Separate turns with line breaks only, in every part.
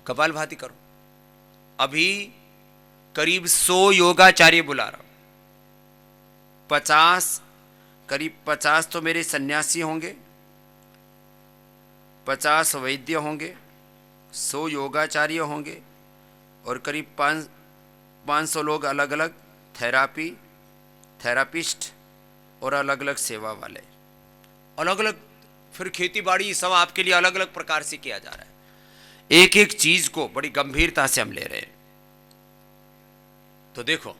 कपालभाति करो। अभी करीब 100 योगाचार्य बुला रहा हूं। करीब 50 तो मेरे सन्यासी होंगे, 50 वैद्य होंगे, 100 योगाचार्य होंगे और करीब 500 लोग अलग अलग थेरापिस्ट और अलग अलग सेवा वाले, अलग अलग। फिर खेती बाड़ी सब आपके लिए अलग अलग प्रकार से किया जा रहा है। एक एक चीज को बड़ी गंभीरता से हम ले रहे हैं। तो देखो,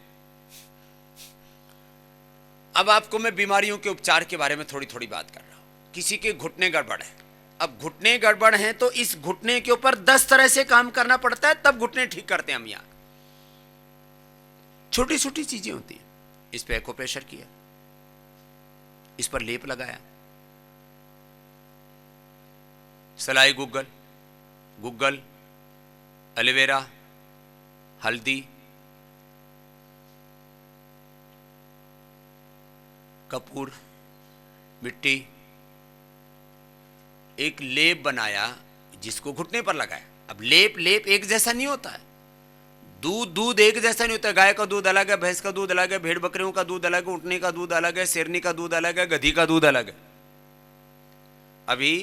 अब आपको मैं बीमारियों के उपचार के बारे में थोड़ी थोड़ी बात कर रहा हूं। किसी के घुटने गड़बड़ है, अब घुटने गड़बड़ हैं तो इस घुटने के ऊपर 10 तरह से काम करना पड़ता है, तब घुटने ठीक करते हैं हम। यहां छोटी छोटी चीजें होती हैं। इस पे एक्यूप्रेशर किया, इस पर लेप लगाया, सलाई गुग्गल, एलोवेरा, हल्दी, कपूर, मिट्टी, एक लेप बनाया जिसको घुटने पर लगाया। अब लेप एक जैसा नहीं होता है, दूध एक जैसा नहीं होता। गाय का दूध अलग है, भैंस का दूध अलग है, भेड़ बकरियों का दूध अलग है, ऊँटने का दूध अलग है, शेरनी का दूध अलग है, गधी का दूध अलग है। अभी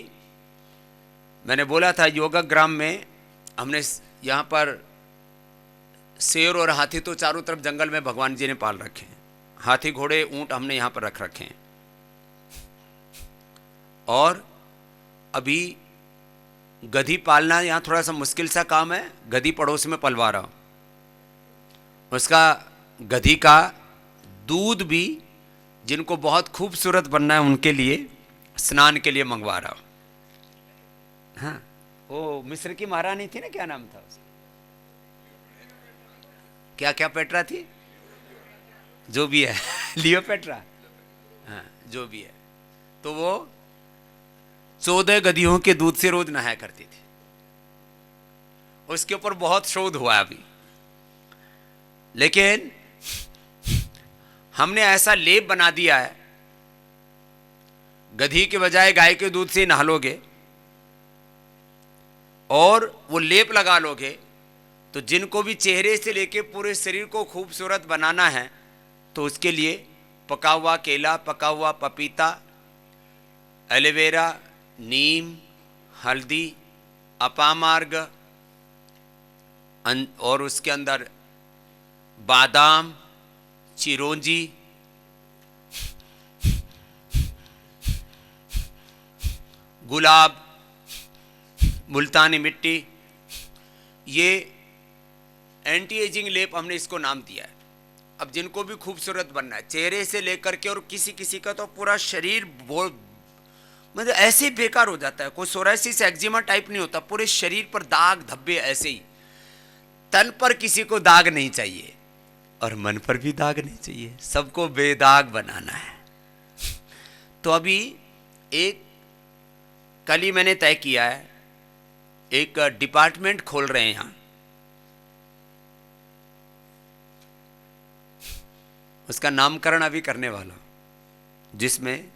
मैंने बोला था योगाग्राम में हमने यहाँ पर शेर और हाथी तो चारों तरफ जंगल में भगवान जी ने पाल रखे हैं, हाथी घोड़े ऊंट हमने यहाँ पर रख रखे हैं। और अभी गधी पालना यहाँ थोड़ा सा मुश्किल सा काम है, गधी पड़ोस में पलवा रहा हूँ। उसका गधी का दूध भी जिनको बहुत खूबसूरत बनना है उनके लिए स्नान के लिए मंगवा रहा हूँ। हाँ, वो मिस्र की महारानी थी ना, क्या नाम था उसका? क्या पेट्रा थी, जो भी है लियोपेट्रा, हाँ जो भी है। तो वो 14 गधियों के दूध से रोज नहाया करती थी। उसके ऊपर बहुत शोध हुआ अभी, लेकिन हमने ऐसा लेप बना दिया है, गधी के बजाय गाय के दूध से नहा लोगे और वो लेप लगा लोगे तो जिनको भी चेहरे से लेके पूरे शरीर को खूबसूरत बनाना है तो उसके लिए पका हुआ केला, पका हुआ पपीता, एलोवेरा, नीम, हल्दी, अपामार्ग और उसके अंदर बादाम, चिरौंजी, गुलाब, मुल्तानी मिट्टी, ये एंटी एजिंग लेप हमने इसको नाम दिया है। अब जिनको भी खूबसूरत बनना है चेहरे से लेकर के, और किसी किसी का तो पूरा शरीर मतलब ऐसे बेकार हो जाता है, कोई सोराइसिस एक्जिमा टाइप नहीं होता, पूरे शरीर पर दाग धब्बे ऐसे ही। तन पर किसी को दाग नहीं चाहिए और मन पर भी दाग नहीं चाहिए, सबको बेदाग बनाना है। तो अभी कल ही मैंने तय किया है, एक डिपार्टमेंट खोल रहे हैं यहां, उसका नामकरण अभी करने वाला, जिसमें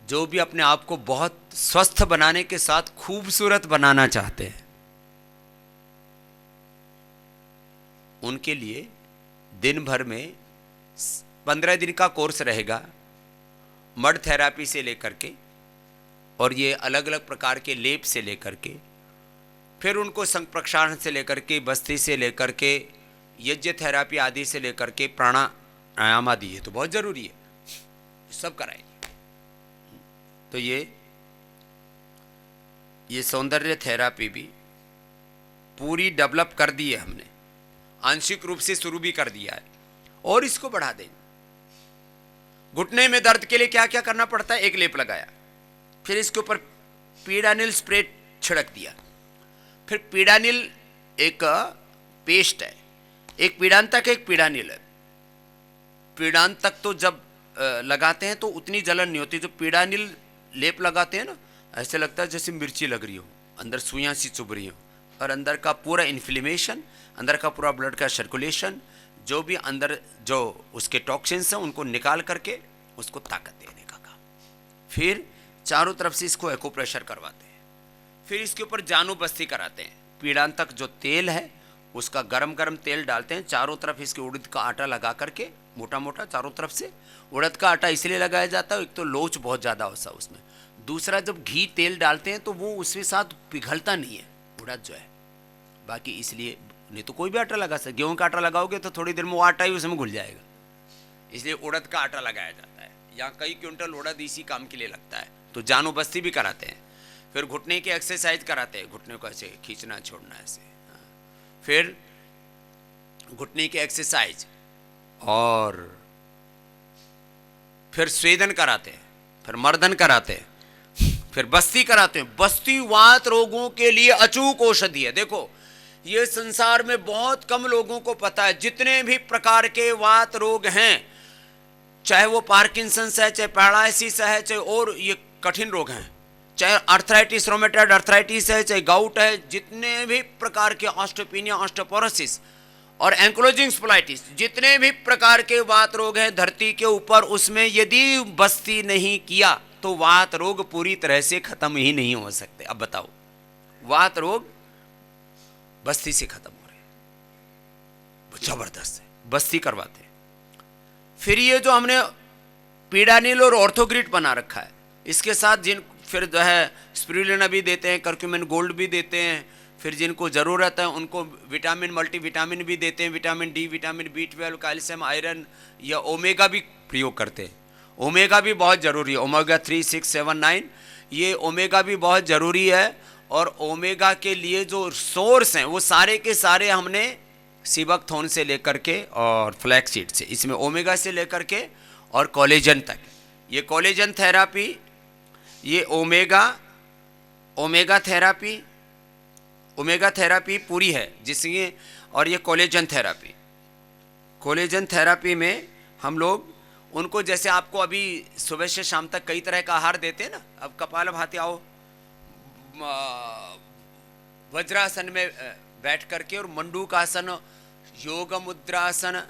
जो भी अपने आप को बहुत स्वस्थ बनाने के साथ खूबसूरत बनाना चाहते हैं उनके लिए दिन भर में 15 दिन का कोर्स रहेगा, मड थेरापी से लेकर के और ये अलग अलग प्रकार के लेप से लेकर के, फिर उनको संग प्रक्षालन से लेकर के, बस्ती से लेकर के, यज्ञ थेरापी आदि से लेकर के, प्राणायाम आदि, ये तो बहुत जरूरी है, सब कराएंगे। तो ये सौंदर्य थेरापी भी पूरी डेवलप कर दी है हमने, आंशिक रूप से शुरू भी कर दिया है और इसको बढ़ा देंगे। घुटने में दर्द के लिए क्या क्या करना पड़ता है, एक लेप लगाया, फिर इसके ऊपर पीडानिल स्प्रे छिड़क दिया, फिर पीडानिल एक पेस्ट है, एक पीड़ांतक एक पीडानिल है। पीड़ांतक तो जब लगाते हैं तो उतनी जलन नहीं होती, जो पीडानिल लेप लगाते हैं ना, ऐसे लगता है जैसे मिर्ची लग रही हो, अंदर सुइयां सी चुभ रही हो, और अंदर का पूरा इन्फ्लेमेशन, अंदर का पूरा ब्लड का सर्कुलेशन, जो भी अंदर जो उसके टॉक्सिन्स हैं उनको निकाल करके उसको ताकत देने का काम। फिर चारों तरफ से इसको एक्यूप्रेशर करवाते हैं, फिर इसके ऊपर जानू बस्ती कराते हैं पीड़ांतक जो तेल है उसका गरम गरम तेल डालते हैं, चारों तरफ इसके उड़द का आटा लगा करके मोटा मोटा चारों तरफ से। उड़द का आटा इसलिए लगाया जाता है, एक तो लोच बहुत ज़्यादा होता है उसमें, दूसरा जब घी तेल डालते हैं तो वो उसके साथ पिघलता नहीं है उड़द जो है, बाकी इसलिए। नहीं तो कोई भी आटा लगा सकते, गेहूँ का आटा लगाओगे तो थोड़ी देर में वो आटा ही उसमें घुल जाएगा, इसलिए उड़द का आटा लगाया जाता है। यहाँ कई क्विंटल उड़द इसी काम के लिए लगता है। तो जानो बस्ती भी कराते हैं, फिर घुटने की एक्सरसाइज कराते हैं, घुटने को ऐसे खींचना छोड़ना ऐसे, फिर घुटने की एक्सरसाइज, और फिर स्वेदन कराते हैं, फिर मर्दन कराते हैं, फिर बस्ती कराते हैं। बस्ती वात रोगों के लिए अचूक औषधि है। देखो ये संसार में बहुत कम लोगों को पता है, जितने भी प्रकार के वात रोग हैं, चाहे वो पार्किंसंस है, चाहे पैरालिसिस है, चाहे और ये कठिन रोग हैं, चाहे अर्थराइटिस रोमेटॉइड अर्थराइटिस है, चाहे गाउट है, जितने भी प्रकार के ऑस्टियोपेनिया ऑस्टियोपोरोसिस और एंक्लोजिंग स्पोलाइटिस, जितने भी प्रकार के वात रोग हैं धरती के ऊपर, उसमें यदि बस्ती नहीं किया तो वात रोग पूरी तरह से खत्म ही नहीं हो सकते। अब बताओ, वात रोग बस्ती से खत्म हो रहे हैं, जबरदस्त है, बस्ती करवाते हैं। फिर ये जो हमने पीडानिल और ऑर्थोग्रिड बना रखा है, इसके साथ जिन फिर जो है स्पिरुलिना भी देते हैं, करक्यूमिन गोल्ड भी देते हैं, फिर जिनको ज़रूरत है उनको विटामिन मल्टीविटामिन भी देते हैं, vitamin D, vitamin B12, calcium, iron या ओमेगा भी प्रयोग करते हैं। ओमेगा भी बहुत ज़रूरी है, ओमेगा 3, 6, 7, 9, ये ओमेगा भी बहुत ज़रूरी है। और ओमेगा के लिए जो सोर्स हैं वो सारे के सारे हमने सीबकथोर्न से लेकर के और फ्लैक्सीड से, इसमें ओमेगा से लेकर के और कोलेजन तक। ये कोलेजन थेरापी, ये ओमेगा थेरापी पूरी है जिसमें, और ये कोलेजन थेरापी में हम लोग उनको, जैसे आपको अभी सुबह से शाम तक कई तरह का आहार देते हैं ना, अब कपालभाति आओ, वज्रासन में बैठ करके, और मंडूकासन, योग मुद्रासन,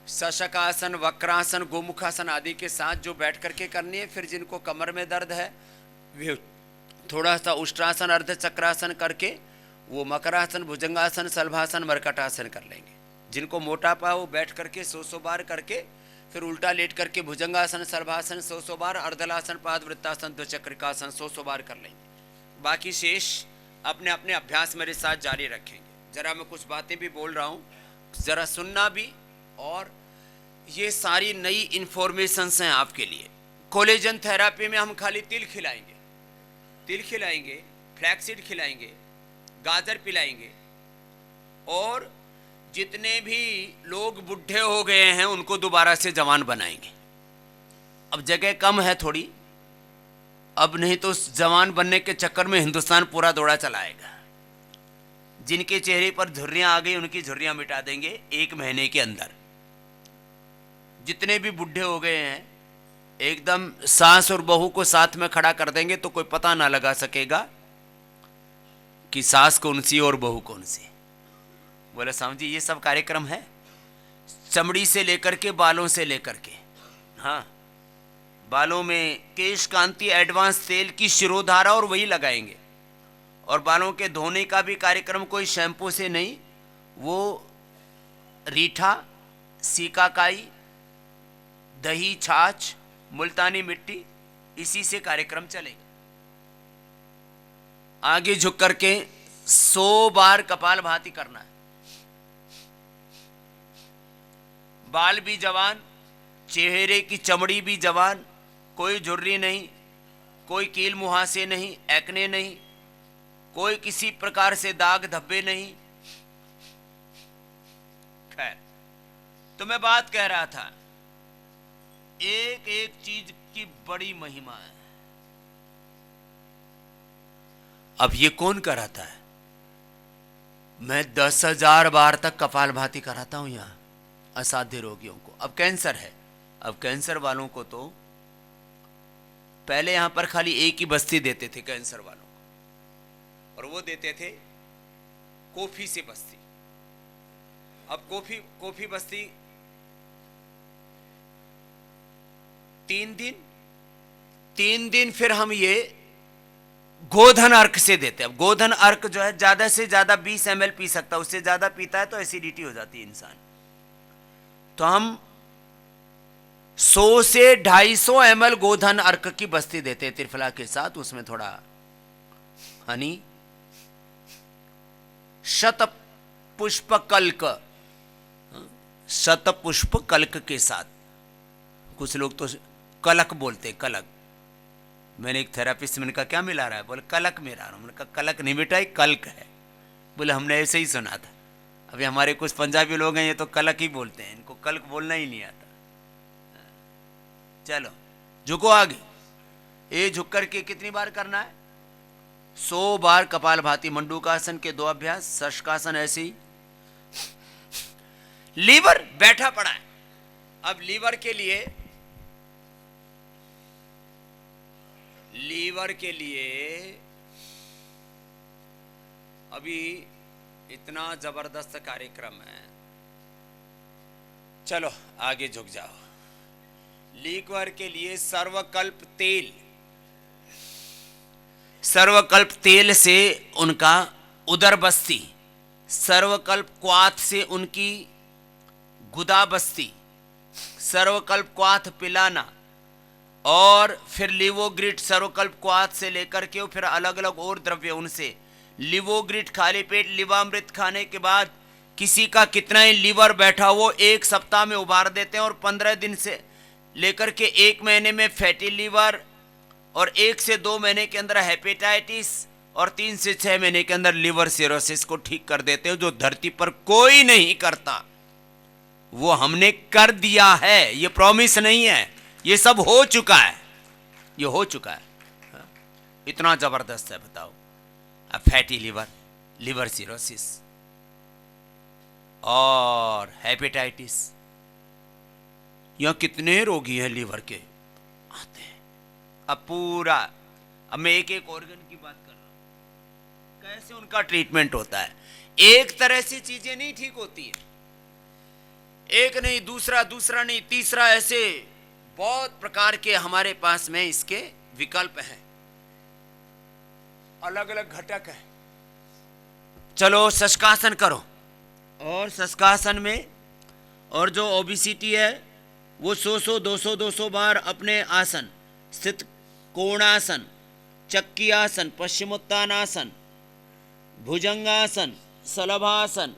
शशकासन, वक्रासन, गोमुखासन आदि के साथ जो बैठ करके करनी है। फिर जिनको कमर में दर्द है वे थोड़ा सा उष्ट्रासन, अर्ध चक्रासन करके वो मकरासन, भुजंगासन, सलभासन, मरकटासन कर लेंगे। जिनको मोटापा हो बैठ करके 100 बार करके, फिर उल्टा लेट करके भुजंगासन, सलभासन 100 बार, अर्धलासन, पादवृत्तासन, द्विचक्रिकासन 100 बार कर लेंगे। बाकी शेष अपने अपने अभ्यास मेरे साथ जारी रखेंगे। जरा मैं कुछ बातें भी बोल रहा हूँ, ज़रा सुनना भी, और ये सारी नई इन्फॉर्मेशंस हैं आपके लिए। कोलेजन थेरापी में हम खाली तिल खिलाएंगे, फ्लैक्सीड खिलाएंगे, गाजर पिलाएंगे, और जितने भी लोग बुढ़े हो गए हैं उनको दोबारा से जवान बनाएंगे। अब जगह कम है थोड़ी, अब नहीं तो जवान बनने के चक्कर में हिंदुस्तान पूरा दौड़ा चलाएगा। जिनके चेहरे पर झुर्रियां आ गई उनकी झुर्रियां मिटा देंगे 1 महीने के अंदर। जितने भी बुढ़े हो गए हैं एकदम सास और बहू को साथ में खड़ा कर देंगे तो कोई पता ना लगा सकेगा कि सास कौन सी और बहू कौन सी। बोले स्वामी जी ये सब कार्यक्रम है, चमड़ी से लेकर के बालों से लेकर के, हाँ, बालों में केश कांति एडवांस तेल की शिरोधारा और वही लगाएंगे। और बालों के धोने का भी कार्यक्रम कोई शैम्पू से नहीं, वो रीठा, सीकाकाई, दही, छाछ, मुल्तानी मिट्टी, इसी से कार्यक्रम चलेगा। आगे झुक करके 100 बार कपालभाति करना है। बाल भी जवान, चेहरे की चमड़ी भी जवान, कोई झुर्री नहीं, कोई कील मुहासे नहीं, एक्ने नहीं, कोई किसी प्रकार से दाग धब्बे नहीं। खैर, तो मैं बात कह रहा था, एक एक चीज की बड़ी महिमा है। अब ये कौन कराता है? मैं 10,000 बार तक कपालभाति कराता हूं यहां असाध्य रोगियों को। अब कैंसर है, अब कैंसर वालों को तो पहले यहां पर खाली एक ही बस्ती देते थे कैंसर वालों को, और वो देते थे कॉफी से बस्ती। अब कॉफी बस्ती 3 दिन, फिर हम ये गोधन अर्क से देते हैं। अब गोधन अर्क जो है ज्यादा से ज्यादा 20 ml पी सकता है, उससे ज्यादा पीता है तो एसिडिटी हो जाती है इंसान। तो हम 100 से 250 ml गोधन अर्क की बस्ती देते हैं त्रिफला के साथ, उसमें थोड़ा हनी, शतपुष्प कल्क, शतपुष्प कल्क के साथ, कुछ लोग तो कलक बोलते, कलक। मैंने एक थेरेपिस्ट, मैंने कहा क्या मिला रहा है, बोले कलक मिला रहा हूं। मैंने कहा कलक नहीं बेटा, एक कल्क है। बोले हमने ऐसे ही सुना था। अभी हमारे कुछ पंजाबी लोग हैं, ये तो कलक ही बोलते हैं, इनको कल्क बोलना ही नहीं आता। चलो झुको आगे। ये झुक करके कितनी बार करना है? 100 बार कपाल भाती मंडूकासन के 2 अभ्यास, शशकासन ऐसे ही। लीवर बैठा पड़ा है। अब लीवर के लिए अभी इतना जबरदस्त कार्यक्रम है। चलो आगे झुक जाओ। लीवर के लिए सर्वकल्प तेल, सर्वकल्प तेल से उनका उदर बस्ती, सर्वकल्प क्वाथ से उनकी गुदा बस्ती, सर्वकल्प क्वाथ पिलाना, और फिर लिवोग्रिड सर्वकल्प क्वाथ से लेकर के फिर अलग अलग और द्रव्य उनसे। लिवोग्रिड खाली पेट लिवामृत खाने के बाद किसी का कितना ही लीवर बैठा वो 1 सप्ताह में उबार देते हैं, और 15 दिन से लेकर के 1 महीने में फैटी लीवर, और 1 से 2 महीने के अंदर हेपेटाइटिस, और 3 से 6 महीने के अंदर लिवर सिरोसिस को ठीक कर देते हैं। जो धरती पर कोई नहीं करता वो हमने कर दिया है। ये प्रॉमिस नहीं है, ये सब हो चुका है, ये हो चुका है। इतना जबरदस्त है, बताओ। अब फैटी लीवर, लिवर सिरोसिस और हेपेटाइटिस, यहां कितने रोगी हैं लीवर के आते हैं। अब पूरा, अब मैं एक एक ऑर्गन की बात कर रहा हूं, कैसे उनका ट्रीटमेंट होता है। एक तरह से चीजें नहीं ठीक होती है, एक नहीं, दूसरा नहीं, तीसरा, ऐसे बहुत प्रकार के हमारे पास में इसके विकल्प हैं, अलग अलग घटक है। चलो शशकासन करो, और शशकासन में और जो ओबेसिटी है वो 100 200 बार अपने आसन, स्थित कोणासन, चक्की आसन, पश्चिमोत्तानासन, भुजंगासन, सलभासन,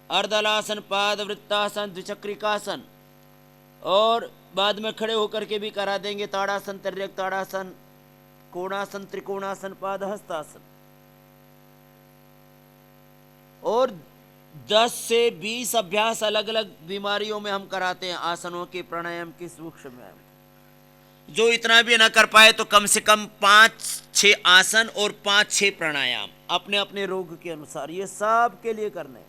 अर्धलासन, पादवृत्तासन, द्विचक्रिकासन, और बाद में खड़े होकर के भी करा देंगे ताड़ासन, तिर्यक ताड़ासन, कोणासन, त्रिकोणासन, पादहस्तासन। और 10 से 20 अभ्यास अलग अलग बीमारियों में हम कराते हैं, आसनों के, प्राणायाम के, सूक्ष्म व्यायाम। जो इतना भी ना कर पाए तो कम से कम 5-6 आसन और 5-6 प्राणायाम अपने अपने रोग के अनुसार, ये सब के लिए करने।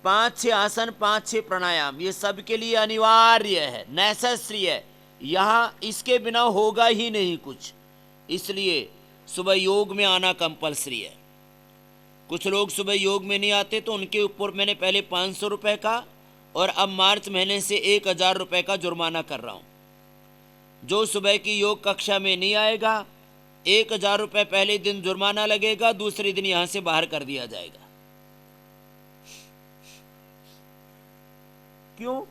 5-6 आसन, 5-6 प्राणायाम, ये सब के लिए अनिवार्य है, नेसेसरी है। यहां इसके बिना होगा ही नहीं कुछ, इसलिए सुबह योग में आना कंपलसरी है। कुछ लोग सुबह योग में नहीं आते तो उनके ऊपर मैंने पहले 500 रुपए का और अब मार्च महीने से 1000 रुपए का जुर्माना कर रहा हूं। जो सुबह की योग कक्षा में नहीं आएगा, 1000 रुपए पहले दिन जुर्माना लगेगा, दूसरे दिन यहां से बाहर कर दिया जाएगा। क्यों?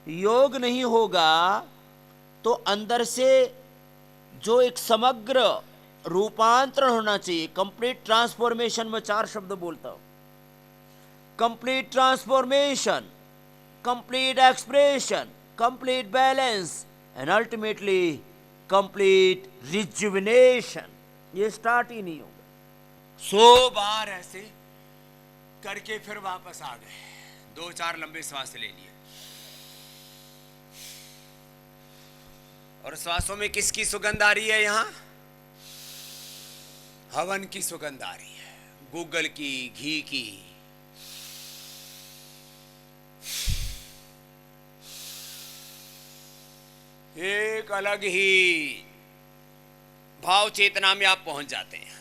योग नहीं होगा तो अंदर से जो एक समग्र रूपांतरण होना चाहिए, कंप्लीट ट्रांसफॉर्मेशन में 4 शब्द बोलता हूं। Complete transformation, complete expression, complete balance and ultimately complete rejuvenation. ये स्टार्ट ही नहीं होगा। 100 बार ऐसे करके फिर वापस आ गए, 2-4 लंबे श्वास ले लिए। और श्वासों में किसकी सुगंध आ रही है? यहां हवन की सुगंध आ रही है, गूगल की, घी की। एक अलग ही भाव चेतना में आप पहुंच जाते हैं।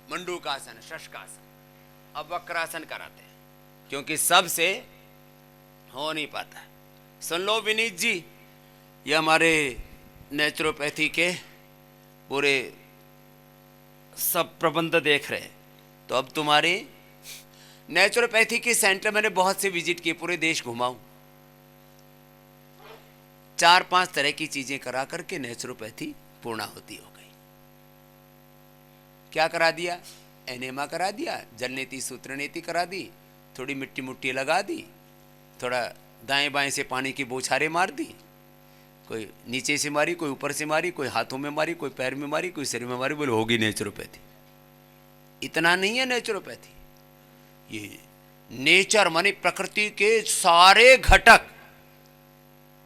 मंडूकासन, शशकासन, अब वक्रासन कराते हैं, क्योंकि सबसे हो नहीं पाता। सुन लो विनीत जी, ये हमारे नेचुरोपैथी के पूरे सब प्रबंध देख रहे हैं। तो अब तुम्हारे नेचुरोपैथी के सेंटर मैंने बहुत से विजिट किए, पूरे देश घुमाऊं, 4-5 तरह की चीजें करा करके नेचुरोपैथी पूर्णाहुति हो गई। क्या करा दिया? एनेमा करा दिया, जल नीति सूत्र नीति करा दी, थोड़ी मिट्टी मुट्टी लगा दी, थोड़ा दाएं बाएं से पानी की बौछारें मार दी, कोई नीचे से मारी, कोई ऊपर से मारी, कोई हाथों में मारी, कोई पैर में मारी, कोई शरीर में मारी, बोले होगी नेचुरोपैथी। इतना नहीं है नेचुरोपैथी, ये नेचर माने प्रकृति के सारे घटक,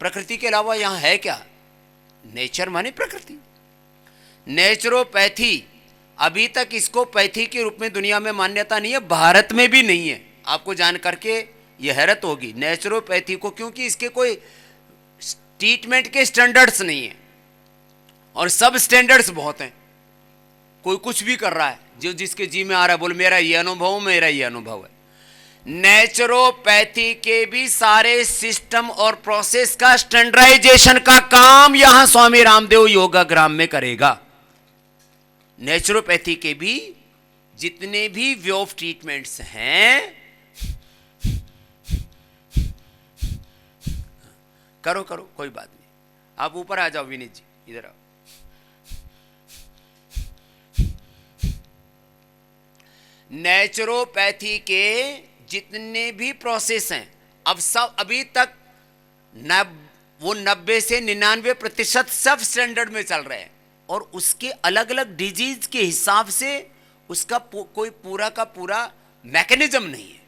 प्रकृति के अलावा यहां है क्या? नेचर माने प्रकृति। नेचुरोपैथी अभी तक इसको पैथी के रूप में दुनिया में मान्यता नहीं है, भारत में भी नहीं है। आपको जान करके यह हैरत होगी नेचुरोपैथी को, क्योंकि इसके कोई ट्रीटमेंट के स्टैंडर्ड्स नहीं है और सब स्टैंडर्ड्स बहुत हैं। कोई कुछ भी कर रहा है, जो जिसके जी में आ रहा है बोल मेरा ये अनुभव, मेरा ये अनुभव है। नेचुरोपैथी के भी सारे सिस्टम और प्रोसेस का स्टैंडर्डाइजेशन का काम यहां स्वामी रामदेव योगाग्राम में करेगा। नेचुरोपैथी के भी जितने भी वे ऑफ ट्रीटमेंट्स हैं, करो करो कोई बात नहीं, आप ऊपर आ जाओ विनीत जी, इधर आओ। नेचुरोपैथी के जितने भी प्रोसेस हैं, अब सब अभी तक वो 90 से 99% सब स्टैंडर्ड में चल रहे हैं, और उसके अलग अलग डिजीज के हिसाब से उसका कोई पूरा का पूरा मैकेनिज्म नहीं है।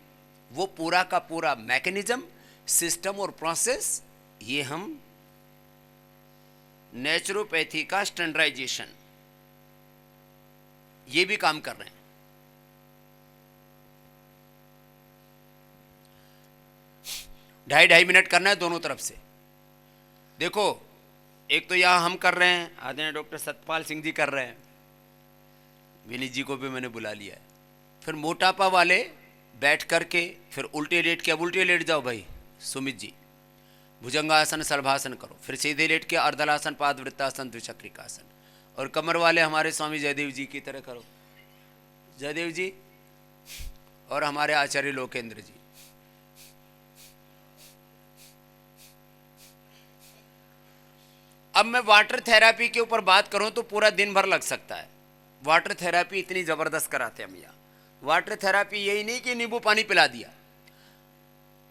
वो पूरा का पूरा मैकेनिज्म, सिस्टम और प्रोसेस, ये हम नेचुरोपैथी का स्टैंडर्डाइजेशन, ये भी काम कर रहे हैं। ढाई मिनट करना है दोनों तरफ से। देखो, एक तो यहां हम कर रहे हैं, आदरणीय डॉक्टर सतपाल सिंह जी कर रहे हैं, विनीत जी को भी मैंने बुला लिया है। फिर मोटापा वाले बैठ करके फिर उल्टे लेट के, अब उल्टे लेट जाओ भाई सुमित जी, भुजंगासन सर्वासन करो, फिर सीधे लेट के अर्धलासन, पादवृत्तासन, द्विचक्रिकासन, और कमर वाले हमारे स्वामी जयदेव जी की तरह करो, जयदेव जी और हमारे आचार्य लोकेंद्र जी। अब मैं वाटर थेरेपी के ऊपर बात करूं तो पूरा दिन भर लग सकता है। वाटर थेरेपी इतनी जबरदस्त कराते हैं हम यहाँ। वाटर थेरेपी यही नहीं कि नींबू पानी पिला दिया,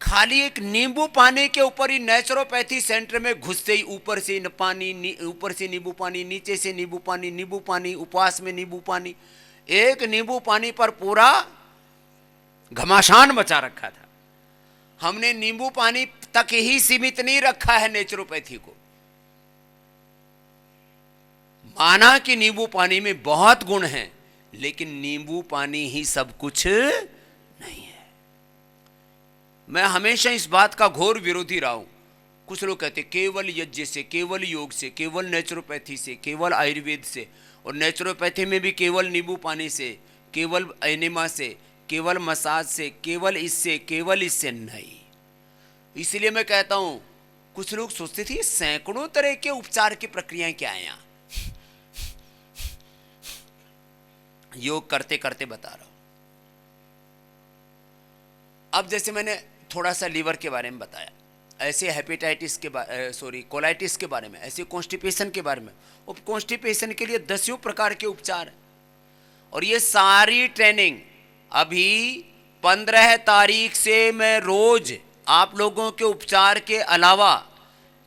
खाली एक नींबू पानी के ऊपर ही नेचुरोपैथी सेंटर में घुसते ही ऊपर से पानी, ऊपर से नींबू पानी, नीचे से नींबू पानी, उपवास में नींबू पानी, एक नींबू पानी पर पूरा घमासान मचा रखा था। हमने नींबू पानी तक ही सीमित नहीं रखा है नेचुरोपैथी को। माना कि नींबू पानी में बहुत गुण हैं, लेकिन नींबू पानी ही सब कुछ नहीं है। मैं हमेशा इस बात का घोर विरोधी रहा हूं। कुछ लोग कहते केवल यज्ञ से, केवल योग से, केवल नेचुरोपैथी से, केवल आयुर्वेद से, और नेचुरोपैथी में भी केवल नींबू पानी से, केवल एनेमा से, केवल मसाज से, केवल इससे नहीं। इसलिए मैं कहता हूं, कुछ लोग सोचते थे सैकड़ों तरह के उपचार की प्रक्रियाएं क्या है। यहां योग करते करते बता रहा हूं। अब जैसे मैंने थोड़ा सा लीवर के बारे में बताया, ऐसे हेपेटाइटिस के कोलाइटिस के बारे में, ऐसे कॉन्स्टिपेशन के बारे में। और कॉन्स्टिपेशन के लिए 10 प्रकार के उपचार हैं, और ये सारी ट्रेनिंग अभी 15 तारीख से मैं रोज आप लोगों के उपचार के अलावा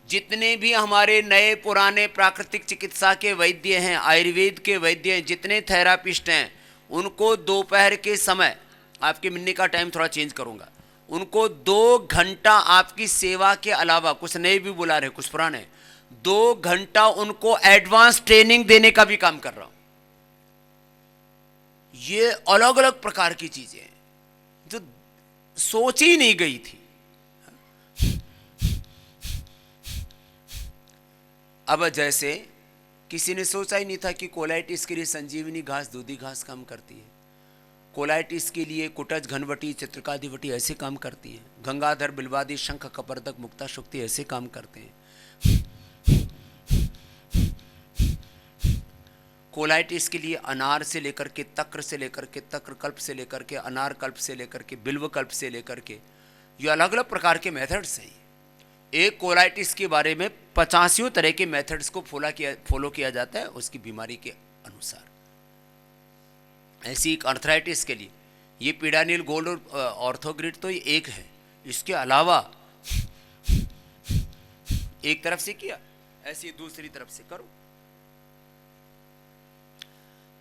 जितने भी हमारे नए पुराने प्राकृतिक चिकित्सा के वैद्य हैं, आयुर्वेद के वैद्य हैं, जितने थेरापिस्ट हैं, उनको दोपहर के समय, आपके मिलने का टाइम थोड़ा चेंज करूंगा, उनको 2 घंटा आपकी सेवा के अलावा, कुछ नए भी बुला रहे कुछ पुराने, 2 घंटा उनको एडवांस ट्रेनिंग देने का भी काम कर रहा हूं। ये अलग अलग प्रकार की चीजें हैं जो सोची नहीं गई थी। अब जैसे किसी ने सोचा ही नहीं था कि कोलाइटिस के लिए संजीवनी घास, दूधी घास काम करती है। कोलाइटिस के लिए कुटज, घनवटी, चित्रकादिवटी ऐसे काम करती है। गंगाधर, बिल्वादी, शंख, कपर्दक, मुक्ता, शुक्ति ऐसे काम करते हैं। कोलाइटिस के लिए अनार से लेकर के तक्र से लेकर के तक्र कल्प से लेकर के अनार कल्प से लेकर के बिल्व कल्प से लेकर के ये अलग अलग प्रकार के मेथड्स हैं। एक कोलाइटिस के बारे में 85 तरह के मेथड्स को फॉलो किया जाता है उसकी बीमारी के अनुसार। ऐसी एक अर्थराइटिस के लिए ये पीडानिल गोल्ड और ऑर्थोग्रिड तो ये एक है, इसके अलावा एक तरफ से किया ऐसी दूसरी तरफ से करो।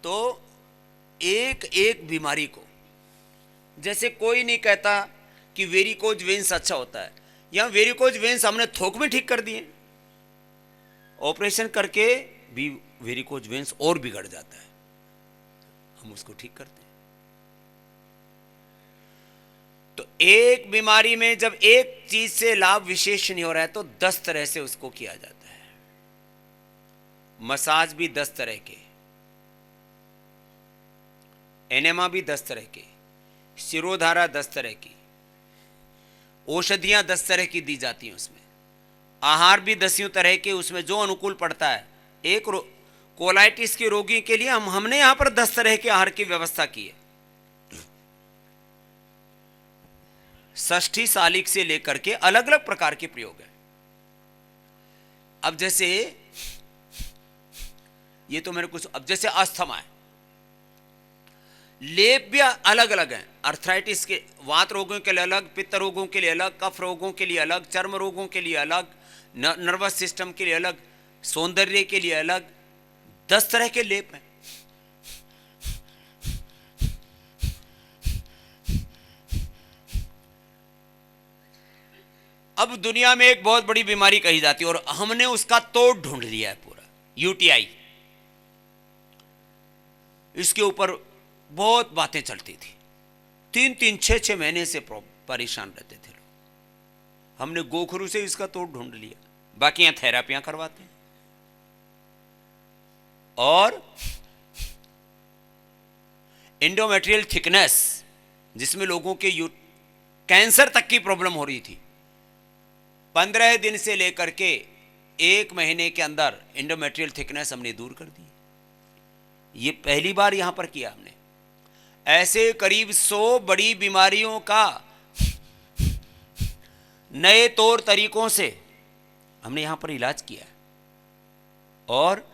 तो एक एक बीमारी को, जैसे कोई नहीं कहता कि वेरिकोज वेन्स अच्छा होता है, या वेरिकोज वेन्स हमने थोक में ठीक कर दिए, ऑपरेशन करके भी वेरिकोज वेन्स और बिगड़ जाता है, हम उसको ठीक करते हैं। तो एक बीमारी में जब एक चीज से लाभ विशेष नहीं हो रहा है तो 10 तरह से उसको किया जाता है। मसाज भी 10 तरह के, एनेमा भी 10 तरह के, शिरोधारा 10 तरह की, औषधियां 10 तरह की दी जाती हैं उसमें, आहार भी 10 तरह के, उसमें जो अनुकूल पड़ता है। एक कोलाइटिस के रोगी के लिए हमने यहां पर 10 तरह के आहार की व्यवस्था की है। षष्ठी सालिक से लेकर के अलग अलग प्रकार के प्रयोग है। अब जैसे ये तो मेरे कुछ, अब जैसे अस्थमा है, लेप भी अलग अलग हैं। अर्थराइटिस के वात रोगों के लिए अलग, पित्त रोगों के लिए अलग, कफ रोगों के लिए अलग, चर्म रोगों के लिए अलग, नर्वस सिस्टम के लिए अलग, सौंदर्य के लिए अलग, 10 तरह के लेप हैं। अब दुनिया में एक बहुत बड़ी बीमारी कही जाती है और हमने उसका तोड़ ढूंढ लिया है पूरा, यूटीआई। इसके ऊपर बहुत बातें चलती थी, 3-3, 6-6 महीने से परेशान रहते थे लोग। हमने गोखरू से इसका तोड़ ढूंढ लिया, बाकी यहां थेरापियां करवाते हैं। और एंडोमेट्रियल थिकनेस, जिसमें लोगों के कैंसर तक की प्रॉब्लम हो रही थी, 15 दिन से लेकर के 1 महीने के अंदर एंडोमेट्रियल थिकनेस हमने दूर कर दी। ये पहली बार यहां पर किया हमने। ऐसे करीब 100 बड़ी बीमारियों का नए तौर तरीकों से हमने यहां पर इलाज किया। और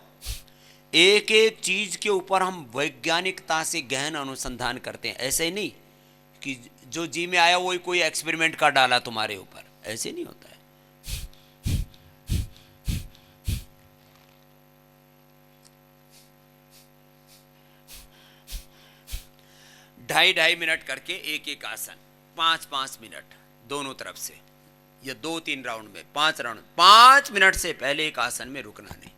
एक एक चीज के ऊपर हम वैज्ञानिकता से गहन अनुसंधान करते हैं। ऐसे ही नहीं कि जो जी में आया वही कोई एक्सपेरिमेंट कर डाला तुम्हारे ऊपर, ऐसे नहीं होता है। ढाई मिनट करके एक एक आसन, 5-5 मिनट दोनों तरफ से, या 2-3 राउंड में, 5 राउंड, 5 मिनट से पहले एक आसन में रुकना नहीं।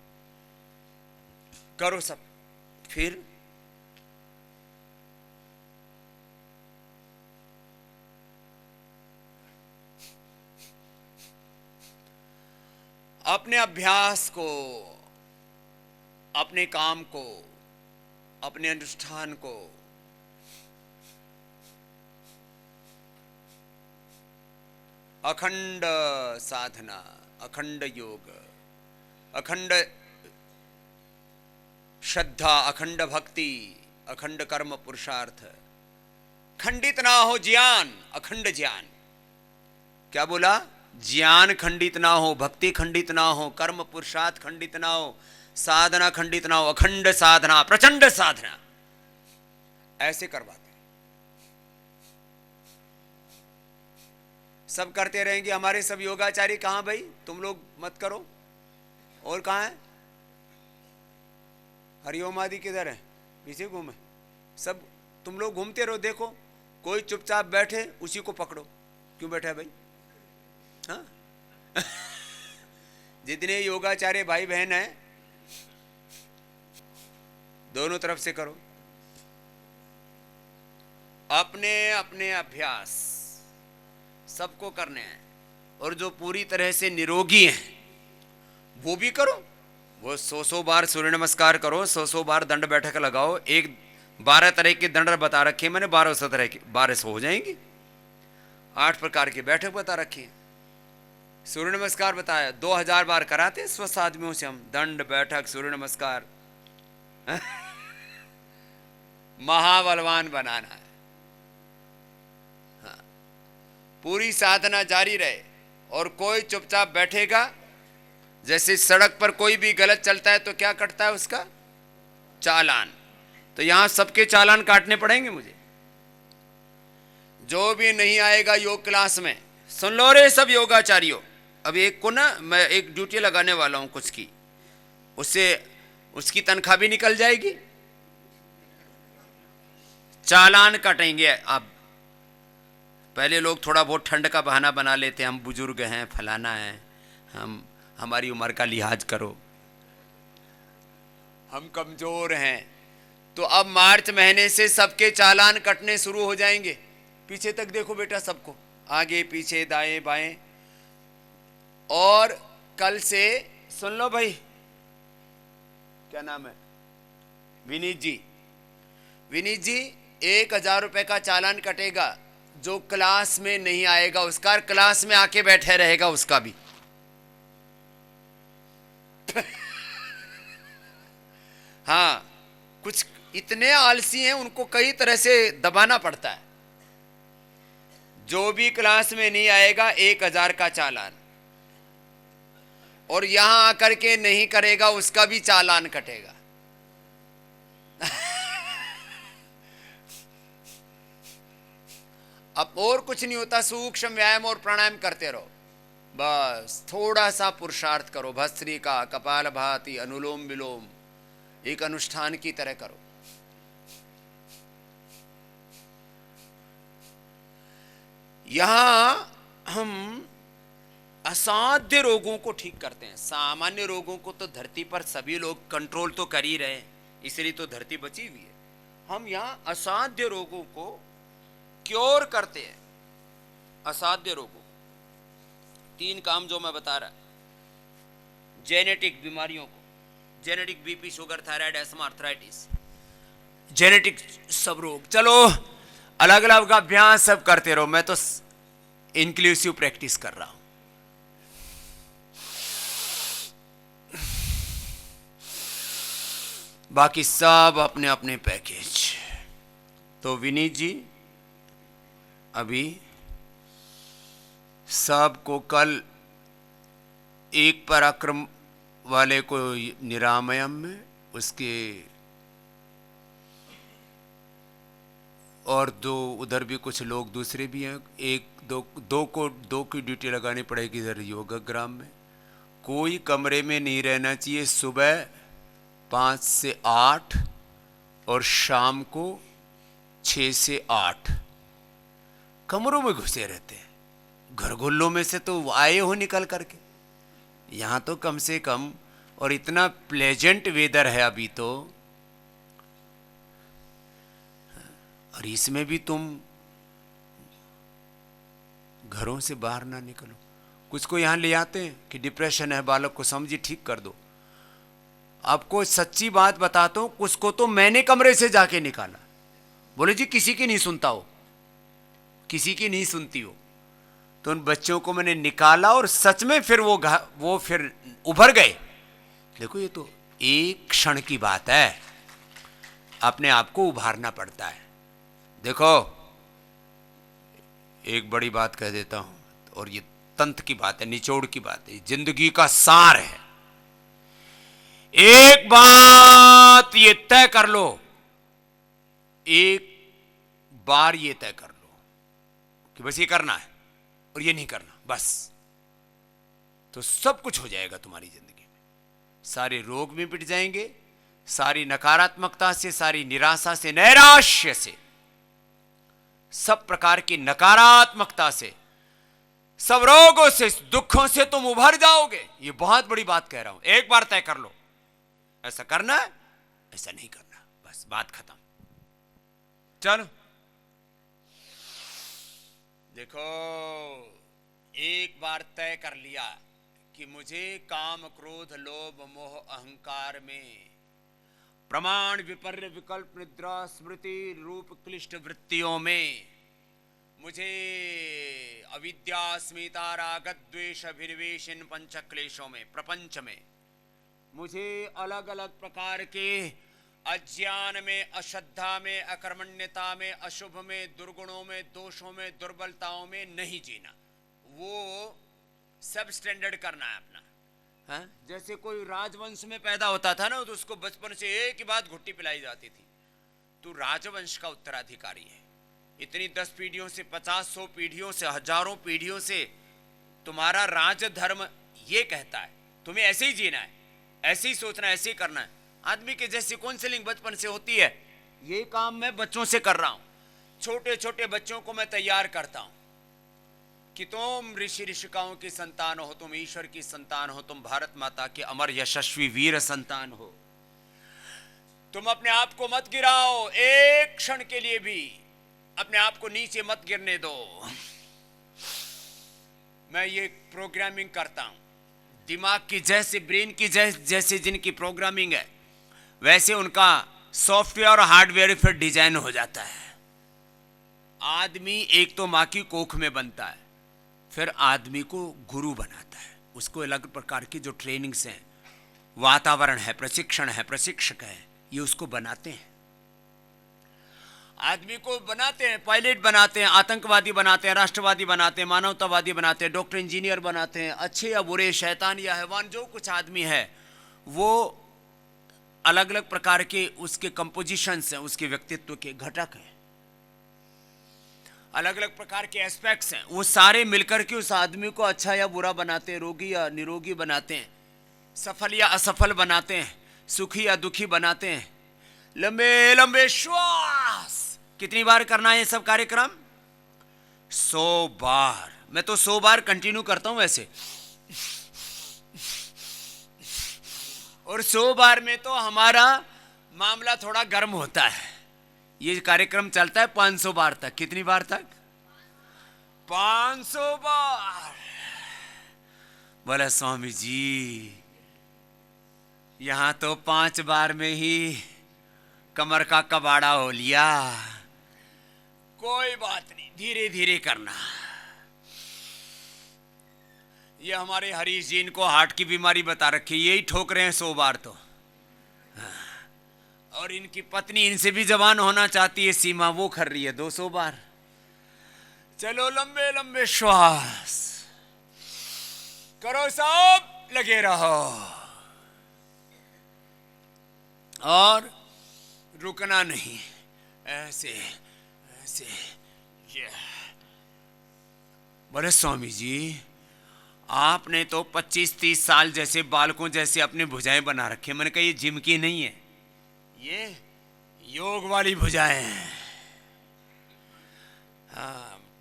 करो सब। फिर अपने अभ्यास को, अपने काम को, अपने अनुष्ठान को अखंड साधना, अखंड योग, अखंड श्रद्धा, अखंड भक्ति, अखंड कर्म पुरुषार्थ, खंडित ना हो ज्ञान, अखंड ज्ञान। क्या बोला? ज्ञान खंडित ना हो, भक्ति खंडित ना हो, कर्म पुरुषार्थ खंडित ना हो, साधना खंडित ना हो, अखंड साधना, प्रचंड साधना। ऐसे करवाते सब करते रहेंगे। हमारे सब योगाचार्य कहां भाई? तुम लोग मत करो। और कहां है? हरिओम आदि किधर है? पीछे घूमे सब। तुम लोग घूमते रहो, देखो कोई चुपचाप बैठे उसी को पकड़ो। क्यों बैठा है भाई? हाँ जितने योगाचार्य भाई बहन हैं दोनों तरफ से करो। अपने अपने अभ्यास सबको करने हैं। और जो पूरी तरह से निरोगी हैं वो भी करो। वो 100 बार सूर्य नमस्कार करो, 100 बार दंड बैठक लगाओ। 12 तरह के दंड बता रखे मैंने, 1200 तरह के, 1200 हो जाएंगी। 8 प्रकार की बैठक बता रखी है। सूर्य नमस्कार बताया, 2000 बार कराते स्वस्थ आदमियों से हम, दंड बैठक सूर्य नमस्कार। महाबलवान बनाना है। हाँ, पूरी साधना जारी रहे और कोई चुपचाप बैठेगा। जैसे सड़क पर कोई भी गलत चलता है तो क्या कटता है उसका चालान, तो यहां सबके चालान काटने पड़ेंगे मुझे। जो भी नहीं आएगा योग क्लास में, सुन लो रे सब योगाचारियों, अब एक को ना मैं एक ड्यूटी लगाने वाला हूं कुछ की, उससे उसकी तनख्वाह भी निकल जाएगी, चालान कटेंगे। अब पहले लोग थोड़ा बहुत ठंड का बहाना बना लेते, हम बुजुर्ग हैं, फलाना है, हमारी उम्र का लिहाज करो, हम कमजोर हैं। तो अब मार्च महीने से सबके चालान कटने शुरू हो जाएंगे। पीछे तक देखो बेटा सबको, आगे पीछे दाएं बाएं। और कल से सुन लो भाई, क्या नाम है, विनीत जी, विनीत जी 1000 रुपए का चालान कटेगा। जो क्लास में नहीं आएगा उसका, क्लास में आके बैठे रहेगा उसका भी। हाँ, कुछ इतने आलसी हैं, उनको कई तरह से दबाना पड़ता है। जो भी क्लास में नहीं आएगा 1000 का चालान, और यहां आकर के नहीं करेगा उसका भी चालान कटेगा। अब और कुछ नहीं होता, सूक्ष्म व्यायाम और प्राणायाम करते रहो, बस थोड़ा सा पुरुषार्थ करो, भस्त्रिका, कपालभाति, अनुलोम विलोम, एक अनुष्ठान की तरह करो। यहां हम असाध्य रोगों को ठीक करते हैं। सामान्य रोगों को तो धरती पर सभी लोग कंट्रोल तो कर ही रहे हैं, इसलिए तो धरती बची हुई है। हम यहां असाध्य रोगों को क्योर करते हैं। असाध्य रोगों, 3 काम जो मैं बता रहा, जेनेटिक बीमारियों को, genetic BP, sugar, thyroid, ESMA, arthritis, genetic सब रोग। चलो अलग अलग का अभ्यास सब करते रहो, मैं तो इंक्लूसिव प्रैक्टिस कर रहा हूं। बाकी सब अपने अपने पैकेज। तो विनीत जी अभी सबको कल एक पराक्रम वाले को निरामयम में, उसके और 2 उधर भी कुछ लोग दूसरे भी हैं, 2 की ड्यूटी लगानी पड़ेगी इधर योगाग्राम में। कोई कमरे में नहीं रहना चाहिए सुबह 5 से 8 और शाम को 6 से 8। कमरों में घुसे रहते हैं, घरगुल्लों में से तो आए हो निकल करके। यहाँ तो कम से कम, और इतना प्लेजेंट वेदर है अभी तो, और इसमें भी तुम घरों से बाहर ना निकलो। कुछ को यहाँ ले आते हैं कि डिप्रेशन है, बालक को समझिए ठीक कर दो। आपको सच्ची बात बताता हूं, कुछ को तो मैंने कमरे से जाके निकाला। बोले जी किसी की नहीं सुनता हो, किसी की नहीं सुनती हो। तो उन बच्चों को मैंने निकाला और सच में फिर वो फिर उभर गए। देखो ये तो एक क्षण की बात है, अपने आप को उभारना पड़ता है। देखो एक बड़ी बात कह देता हूं, और ये तंत्र की बात है, निचोड़ की बात है, जिंदगी का सार है। एक बात ये तय कर लो, एक बार ये तय कर लो कि बस ये करना है और ये नहीं करना, बस, तो सब कुछ हो जाएगा तुम्हारी जिंदगी में। सारे रोग भी मिट जाएंगे, सारी नकारात्मकता से, सारी निराशा से, नैराश्य से, सब प्रकार की नकारात्मकता से, सब रोगों से, दुखों से तुम उभर जाओगे। ये बहुत बड़ी बात कह रहा हूं, एक बार तय कर लो, ऐसा करना है, ऐसा नहीं करना, बस बात खत्म। चलो देखो, एक बार तय कर लिया कि मुझे काम, क्रोध, लोभ, मोह, अहंकार में, प्रमाण, विपर्य, विकल्प, निद्रा, स्मृति रूप क्लिष्ट वृत्तियों में, मुझे अविद्या, अस्मिता, राग, द्वेष, अभिनिवेश, इन पंच क्लेशों में, प्रपंच में, मुझे अलग अलग प्रकार के अज्ञान में, अश्रद्धा में, अकर्मण्यता में, अशुभ में, दुर्गुणों में, दोषों में, दुर्बलताओं में नहीं जीना। वो सब स्टैंडर्ड करना है अपना। हाँ? जैसे कोई राजवंश में पैदा होता था ना, तो उसको बचपन से एक ही बात घुट्टी पिलाई जाती थी, तू राजवंश का उत्तराधिकारी है। इतनी 10 पीढ़ियों से, 50-100 पीढ़ियों से, हजारों पीढ़ियों से तुम्हारा राज धर्म ये कहता है तुम्हें ऐसे ही जीना है, ऐसे ही सोचना है, ऐसे ही करना है। आदमी के जैसी काउंसलिंग बचपन से होती है, ये काम मैं बच्चों से कर रहा हूं। छोटे छोटे बच्चों को मैं तैयार करता हूं कि तुम ऋषि ऋषिकाओं की संतान हो, तुम ईश्वर की संतान हो, तुम भारत माता के अमर यशस्वी वीर संतान हो। तुम अपने आप को मत गिराओ, एक क्षण के लिए भी अपने आप को नीचे मत गिरने दो। मैं ये प्रोग्रामिंग करता हूं दिमाग की, जैसे ब्रेन की जैसे जिनकी प्रोग्रामिंग है, वैसे उनका सॉफ्टवेयर और हार्डवेयर फिर डिजाइन हो जाता है। आदमी एक तो मां की कोख में बनता है, फिर आदमी को गुरु बनाता है। उसको अलग प्रकार की जो ट्रेनिंग्स हैं, वातावरण है, प्रशिक्षण है, प्रशिक्षक है, ये उसको बनाते हैं। आदमी को बनाते हैं, पायलट बनाते हैं, आतंकवादी बनाते हैं, राष्ट्रवादी बनाते हैं, मानवतावादी बनाते हैं, डॉक्टर इंजीनियर बनाते हैं। अच्छे या बुरे, शैतान या हैवान, जो कुछ आदमी है वो अलग अलग प्रकार के उसके कंपोजिशंस हैं, उसके व्यक्तित्व के घटक हैं, अलग अलग प्रकार के एस्पेक्ट्स हैं। वो सारे मिलकर के उस आदमी को अच्छा या बुरा बनाते हैं, रोगी या निरोगी बनाते हैं, सफल या असफल बनाते हैं, सुखी या दुखी बनाते हैं। लंबे लंबे श्वास कितनी बार करना है ये सब कार्यक्रम? 100 बार। मैं तो 100 बार कंटिन्यू करता हूं वैसे, और 100 बार में तो हमारा मामला थोड़ा गर्म होता है। ये कार्यक्रम चलता है 500 बार तक। कितनी बार तक? 500 बार। बोला स्वामी जी, यहां तो 5 बार में ही कमर का कबाड़ा हो लिया। कोई बात नहीं, धीरे धीरे करना। ये हमारे हरीश जी, इनको हार्ट की बीमारी बता रखी, यही ठोक रहे हैं 100 बार तो। और इनकी पत्नी इनसे भी जवान होना चाहती है, सीमा, वो कर रही है 200 बार। चलो लंबे लंबे श्वास करो, सब लगे रहो और रुकना नहीं। ऐसे ऐसे। बोले स्वामी जी, आपने तो 25-30 साल जैसे बालकों जैसे अपनी भुजाएं बना रखी। मैंने कहा ये जिम की नहीं है, ये योग वाली भुजाएं हैं।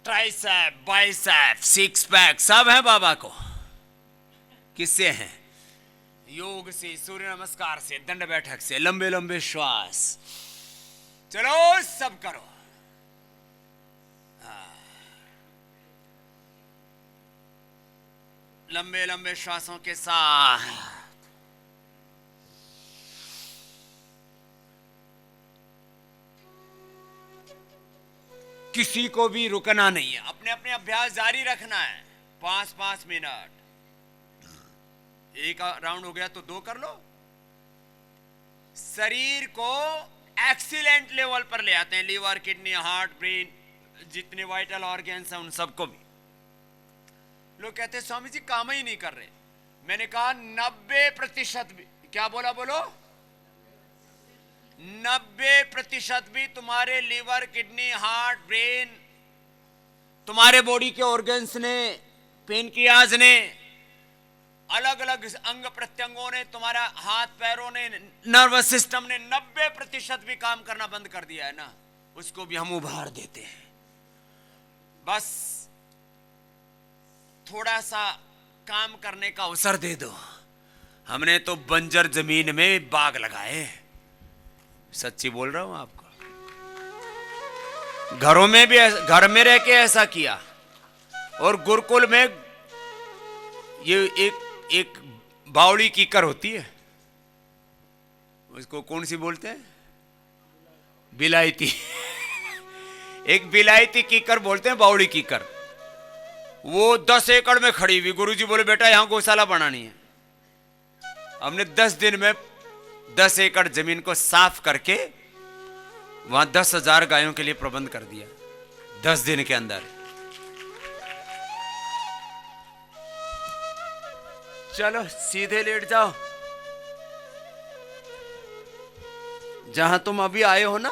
ट्राइसेप, बाइसेप, सिक्स पैक सब है बाबा को। किससे हैं? योग से, सूर्य नमस्कार से, दंड बैठक से, लंबे लंबे श्वास। चलो सब करो। लंबे लंबे श्वासों के साथ किसी को भी रुकना नहीं है, अपने अपने अभ्यास जारी रखना है। 5-5 मिनट। एक राउंड हो गया तो 2 कर लो। शरीर को एक्सीलेंट लेवल पर ले आते हैं। लीवर, किडनी, हार्ट, ब्रेन, जितने वाइटल ऑर्गन्स हैं उन सबको भी। लोग कहते हैं स्वामी जी काम ही नहीं कर रहे। मैंने कहा 90% भी। क्या बोला? बोलो 90% भी तुम्हारे लीवर, किडनी, हार्ट, ब्रेन, तुम्हारे बॉडी के ऑर्गन्स ने, पेनक्रियाज ने, अलग अलग अंग प्रत्यंगों ने, तुम्हारा हाथ पैरों ने, नर्वस सिस्टम ने 90% भी काम करना बंद कर दिया है ना, उसको भी हम उभार देते हैं। बस थोड़ा सा काम करने का अवसर दे दो। हमने तो बंजर जमीन में बाग लगाए। सच्ची बोल रहा हूं आपको। घरों में भी घर में रह के ऐसा किया, और गुरुकुल में ये एक बावड़ी कीकर होती है, उसको कौन सी बोलते हैं? बिलायती। एक बिलायती कीकर बोलते हैं, बावड़ी कीकर। वो 10 एकड़ में खड़ी हुई। गुरुजी बोले बेटा यहां गौशाला बनानी है। हमने 10 दिन में 10 एकड़ जमीन को साफ करके वहां 10,000 गायों के लिए प्रबंध कर दिया 10 दिन के अंदर। चलो सीधे लेट जाओ। जहां तुम अभी आए हो ना,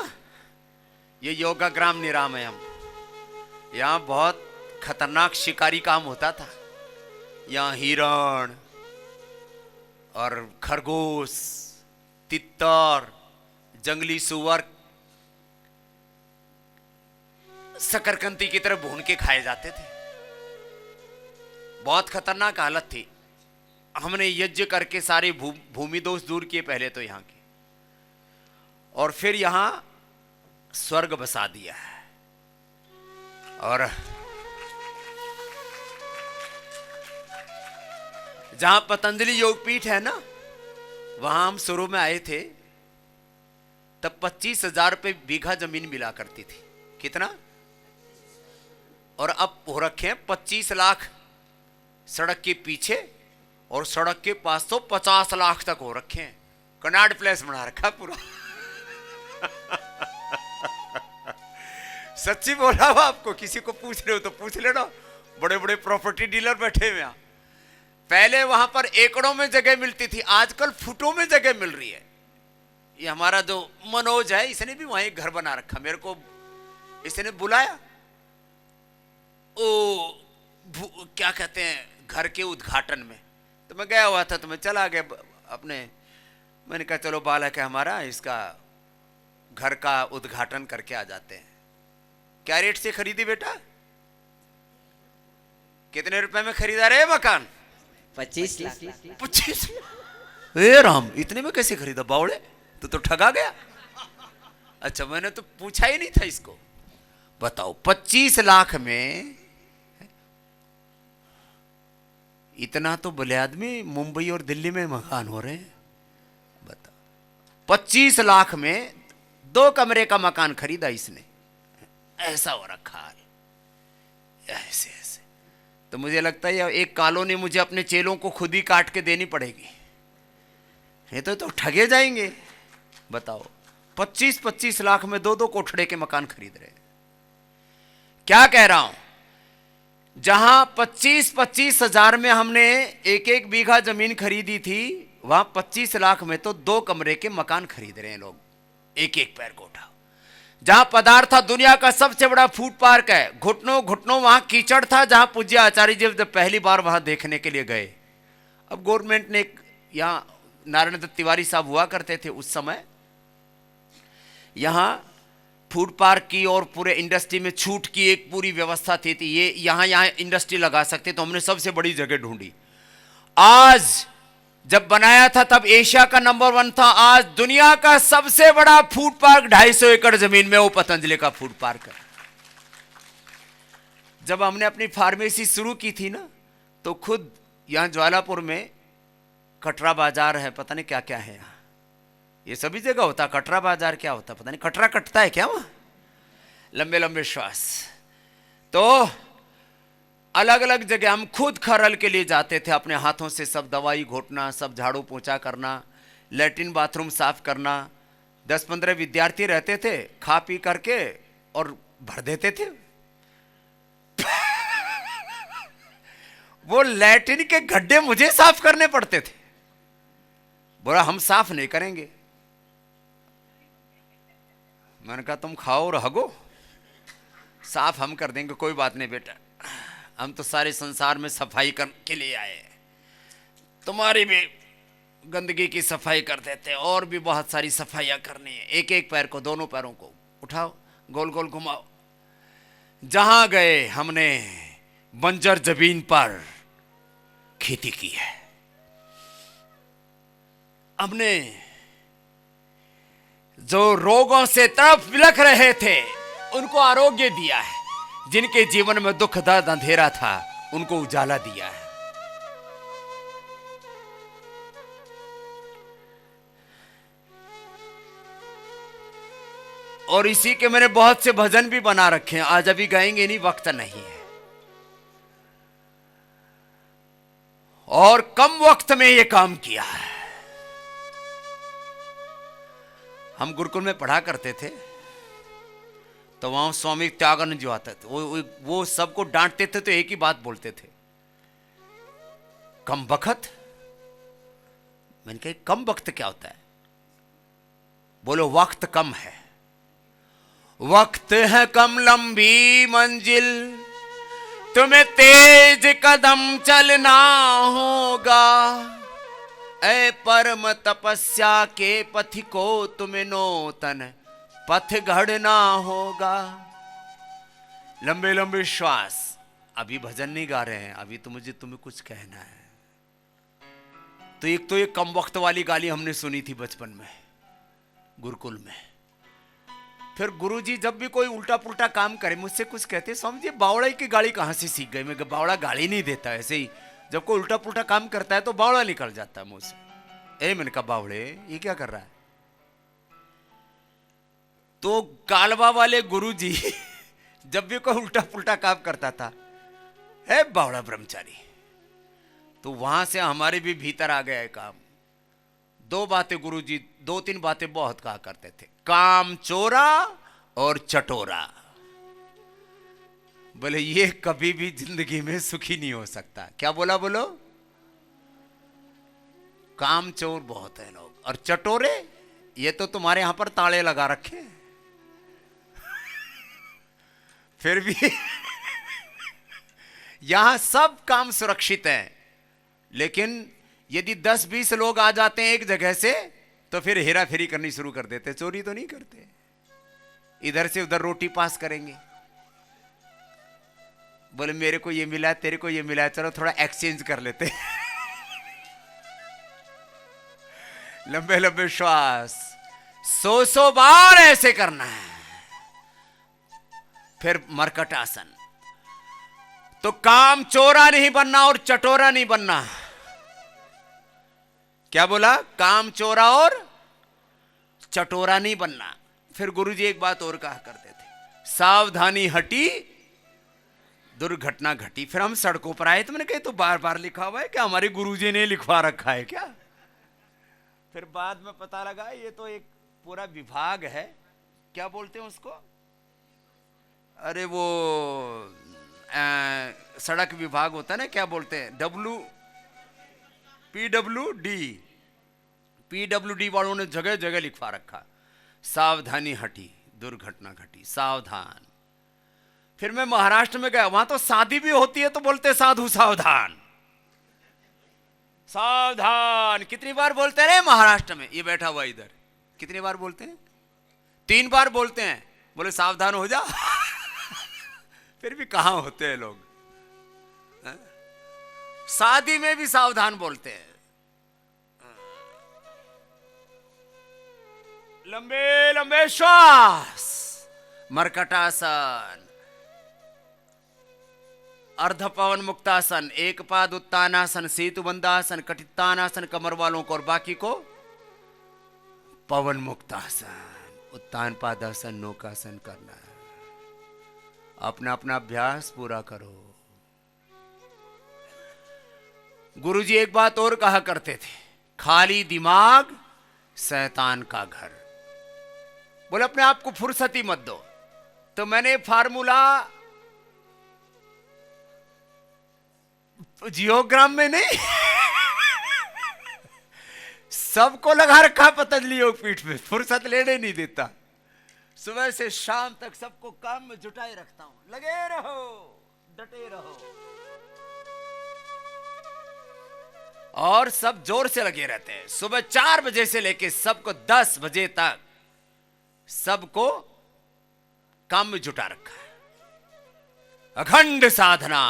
ये योगा ग्राम निरामयम, यहां बहुत खतरनाक शिकारी काम होता था। यहां हिरण और खरगोश, तितर, जंगली सुअर शकरकंदी की तरह भून के खाए जाते थे। बहुत खतरनाक हालत थी। हमने यज्ञ करके सारे भूमि दोष दूर किए पहले तो यहां के, और फिर यहां स्वर्ग बसा दिया है। और जहां पतंजलि योगपीठ है ना, वहां हम शुरू में आए थे तब 25,000 रुपये बीघा जमीन मिला करती थी। कितना? और अब हो रखे हैं 25 लाख सड़क के पीछे, और सड़क के पास तो 50 लाख तक हो रखे हैं। कनाड प्लेस बना रखा पूरा। सच्ची बोला हुआ आपको, किसी को पूछ रहे हो तो पूछ लेना। बड़े बड़े प्रॉपर्टी डीलर बैठे हुए हैं। पहले वहां पर एकड़ों में जगह मिलती थी, आजकल फुटों में जगह मिल रही है। ये हमारा जो मनोज है, इसने भी वहां एक घर बना रखा। मेरे को इसने बुलाया, ओ क्या कहते हैं, घर के उद्घाटन में, तो मैं गया हुआ था, तो मैं चला गया अपने। मैंने कहा चलो बालक है हमारा, इसका घर का उद्घाटन करके आ जाते हैं। क्या रेट से खरीदी बेटा? कितने रुपए में खरीदा रे मकान?
25 लाख।
25? ए राम, इतने में कैसे खरीदा बावड़े? तो ठगा गया। अच्छा, मैंने तो पूछा ही नहीं था इसको। बताओ 25 लाख में इतना तो भले आदमी मुंबई और दिल्ली में मकान हो रहे हैं। बताओ 25 लाख में 2 कमरे का मकान खरीदा इसने। ऐसा हो रखा है, ऐसे ऐसे। तो मुझे लगता है एक कॉलोनी मुझे अपने चेलों को खुद ही काट के देनी पड़ेगी, ये तो ठगे जाएंगे। बताओ 25-25 लाख में 2-2 कोठड़े के मकान खरीद रहे। क्या कह रहा हूं, जहां 25-25 हजार में हमने एक बीघा जमीन खरीदी थी, वहां 25 लाख में तो 2 कमरे के मकान खरीद रहे हैं लोग, एक पैर कोठा। जहां पदार्थ था दुनिया का सबसे बड़ा फूड पार्क है, घुटनों घुटनों वहां कीचड़ था, जहां पूज्य आचार्य जी जब पहली बार वहां देखने के लिए गए। अब गवर्नमेंट ने यहां नारायण दत्त तिवारी साहब हुआ करते थे उस समय, यहां फूड पार्क की और पूरे इंडस्ट्री में छूट की एक पूरी व्यवस्था थी। ये यहां इंडस्ट्री लगा सकते, तो हमने सबसे बड़ी जगह ढूंढी। आज जब बनाया था तब एशिया का नंबर 1 था, आज दुनिया का सबसे बड़ा फूड पार्क 250 एकड़ जमीन में वो पतंजलि का फूड पार्क है। जब हमने अपनी फार्मेसी शुरू की थी ना, तो खुद यहां ज्वालापुर में कटरा बाजार है, पता नहीं क्या क्या है यहां, ये सभी जगह होता। कटरा बाजार क्या होता पता नहीं, कटरा कटता है क्या वहां, लंबे लंबे श्वास। तो अलग अलग जगह हम खुद खरल के लिए जाते थे, अपने हाथों से सब दवाई घोटना, सब झाड़ू पोंछा करना, लैट्रिन बाथरूम साफ करना। 10-15 विद्यार्थी रहते थे, खा पी करके और भर देते थे। वो लैट्रिन के गड्ढे मुझे साफ करने पड़ते थे। बोला हम साफ नहीं करेंगे। मैंने कहा तुम खाओ और हगो, साफ हम कर देंगे, कोई बात नहीं बेटा, हम तो सारे संसार में सफाई के लिए आए हैं, तुम्हारी भी गंदगी की सफाई कर देते हैं, और भी बहुत सारी सफाइयां करनी है। एक पैर को, दोनों पैरों को उठाओ, गोल गोल घुमाओ। जहां गए हमने बंजर जमीन पर खेती की है, हमने जो रोगों से तड़प बिलख रहे थे उनको आरोग्य दिया है, जिनके जीवन में दुख दर्द अंधेरा था उनको उजाला दिया है। और इसी के मैंने बहुत से भजन भी बना रखे हैं, आज अभी गाएंगे नहीं, वक्त नहीं है। और कम वक्त में ये काम किया है। हम गुरुकुल में पढ़ा करते थे, तो वहां स्वामी त्यागानंद जो आते थे, वो सबको डांटते थे तो एक ही बात बोलते थे, कम बखत। मैंने कहा कम वक्त क्या होता है? बोलो वक्त कम है, वक्त है कम लंबी मंजिल, तुम्हें तेज कदम चलना होगा, ऐ परम तपस्या के पथ को तुम्हें नूतन पथ गढ़ना होगा। लंबे लंबे श्वास। अभी भजन नहीं गा रहे हैं, अभी तो मुझे तुम्हें कुछ कहना है। तो एक तो ये कम वक्त वाली गाली हमने सुनी थी बचपन में गुरुकुल में। फिर गुरुजी जब भी कोई उल्टा पुल्टा काम करे मुझसे कुछ कहते, स्वामी जी बावड़ा की गाली कहां से सीख गए? मैं बावड़ा गाली नहीं देता, ऐसे ही जब कोई उल्टा पुल्टा काम करता है तो बावड़ा निकल जाता है मुंह से। मैंने कहा बावड़े ये क्या कर रहा है? तो कालवा वाले गुरुजी जब भी कोई उल्टा पुल्टा काम करता था, बावड़ा ब्रह्मचारी, तो वहां से हमारे भी भीतर आ गया है काम। दो बातें गुरुजी, दो तीन बातें बहुत कहा करते थे, काम चोरा और चटोरा। बोले ये कभी भी जिंदगी में सुखी नहीं हो सकता। क्या बोला? बोलो काम चोर बहुत है लोग, और चटोरे ये तो तुम्हारे यहां पर ताले लगा रखे फिर भी यहां सब काम सुरक्षित है, लेकिन यदि 10-20 लोग आ जाते हैं एक जगह से तो फिर हेरा फेरी करनी शुरू कर देते। चोरी तो नहीं करते, इधर से उधर रोटी पास करेंगे। बोले मेरे को ये मिला है, तेरे को ये मिला है, चलो थोड़ा एक्सचेंज कर लेते लंबे लंबे श्वास, 100 बार ऐसे करना है। फिर मरकट आसन। तो काम चोरा नहीं बनना और चटोरा नहीं बनना। क्या बोला? काम चोरा और चटोरा नहीं बनना। फिर गुरुजी एक बात और कहा करते थे, सावधानी हटी दुर्घटना घटी। फिर हम सड़कों पर आए तो मैंने कहा तो बार बार लिखा हुआ है क्या? हमारे गुरुजी ने लिखवा रखा है क्या? फिर बाद में पता लगा ये तो एक पूरा विभाग है। क्या बोलते हैं उसको? अरे वो सड़क विभाग होता है ना, क्या बोलते हैं? पीडब्ल्यूडी वालों ने जगह जगह लिखवा रखा, सावधानी हटी दुर्घटना घटी, सावधान। फिर मैं महाराष्ट्र में गया, वहां तो शादी भी होती है तो बोलते साधु सावधान, सावधान। कितनी बार बोलते रहे महाराष्ट्र में? ये बैठा हुआ इधर कितनी बार बोलते हैं? 3 बार बोलते हैं। बोले सावधान हो जा फिर भी कहां होते हैं लोग? शादी में भी सावधान बोलते हैं। लंबे लंबे श्वास, मरकटासन, अर्ध पवन मुक्तासन, एक पाद उत्तानासन, सेतु बंदासन, कटितानासन कमर वालों को, और बाकी को पवन मुक्तासन, उत्तान पादासन, नौकासन करना है। अपना अपना अभ्यास पूरा करो। गुरुजी एक बात और कहा करते थे, खाली दिमाग शैतान का घर। बोले अपने आप को फुर्सती मत दो। तो मैंने फार्मूला जियोग्राम में नहीं सबको लगा रखा पतंजलि योग पीठ में, फुर्सत लेने नहीं देता। सुबह से शाम तक सबको काम में जुटाए रखता हूं। लगे रहो, डटे रहो, और सब जोर से लगे रहते हैं। सुबह 4 बजे से लेके सबको 10 बजे तक सबको काम में जुटा रखा है। अखंड साधना,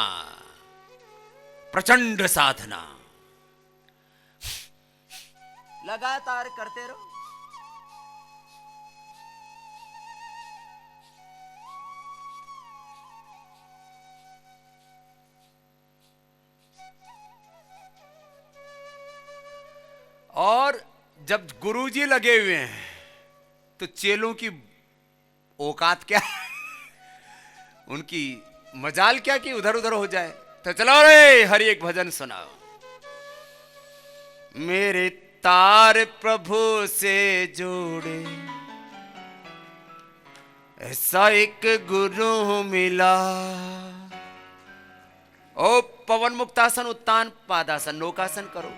प्रचंड साधना, लगातार करते रहो। और जब गुरुजी लगे हुए हैं तो चेलों की औकात क्या उनकी मजाल क्या कि उधर उधर हो जाए। तो चलो रे हरि एक भजन सुनाओ। मेरे तार प्रभु से जोड़े, ऐसा एक गुरु मिला। ओ पवन मुक्तासन, उत्तान पादासन, नौकासन करो।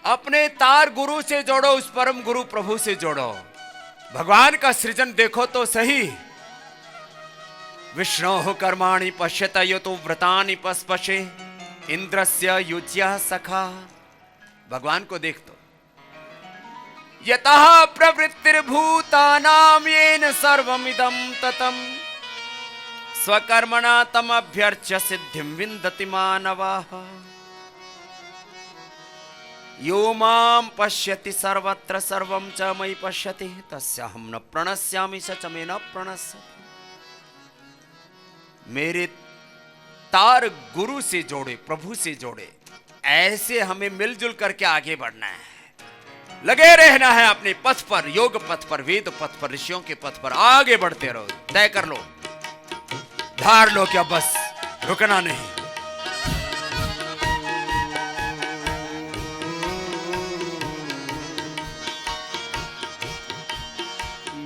अपने तार गुरु से जोड़ो, उस परम गुरु प्रभु से जोड़ो। भगवान का सृजन देखो तो सही। विष्णोः कर्माणि पश्यत यतो व्रतानि पस्पशे, इंद्रस्य युज्यः सखा। भगवान को देख तो। यतः प्रवृत्तिर्भूतानां येन सर्वमिदं ततं, स्वकर्मणा तमभ्यर्च्य सिद्धिं विन्दति मानवः। यो मां पश्यति सर्वत्र सर्वं च मयि पश्यति, तस्याहं न प्रणश्यामि स च मे न प्रणश्यति। मेरे तार गुरु से जोड़े, प्रभु से जोड़े। ऐसे हमें मिलजुल करके आगे बढ़ना है, लगे रहना है अपने पथ पर, योग पथ पर, वेद पथ पर, ऋषियों के पथ पर आगे बढ़ते रहो। तय कर लो, धार लो क्या, बस रुकना नहीं।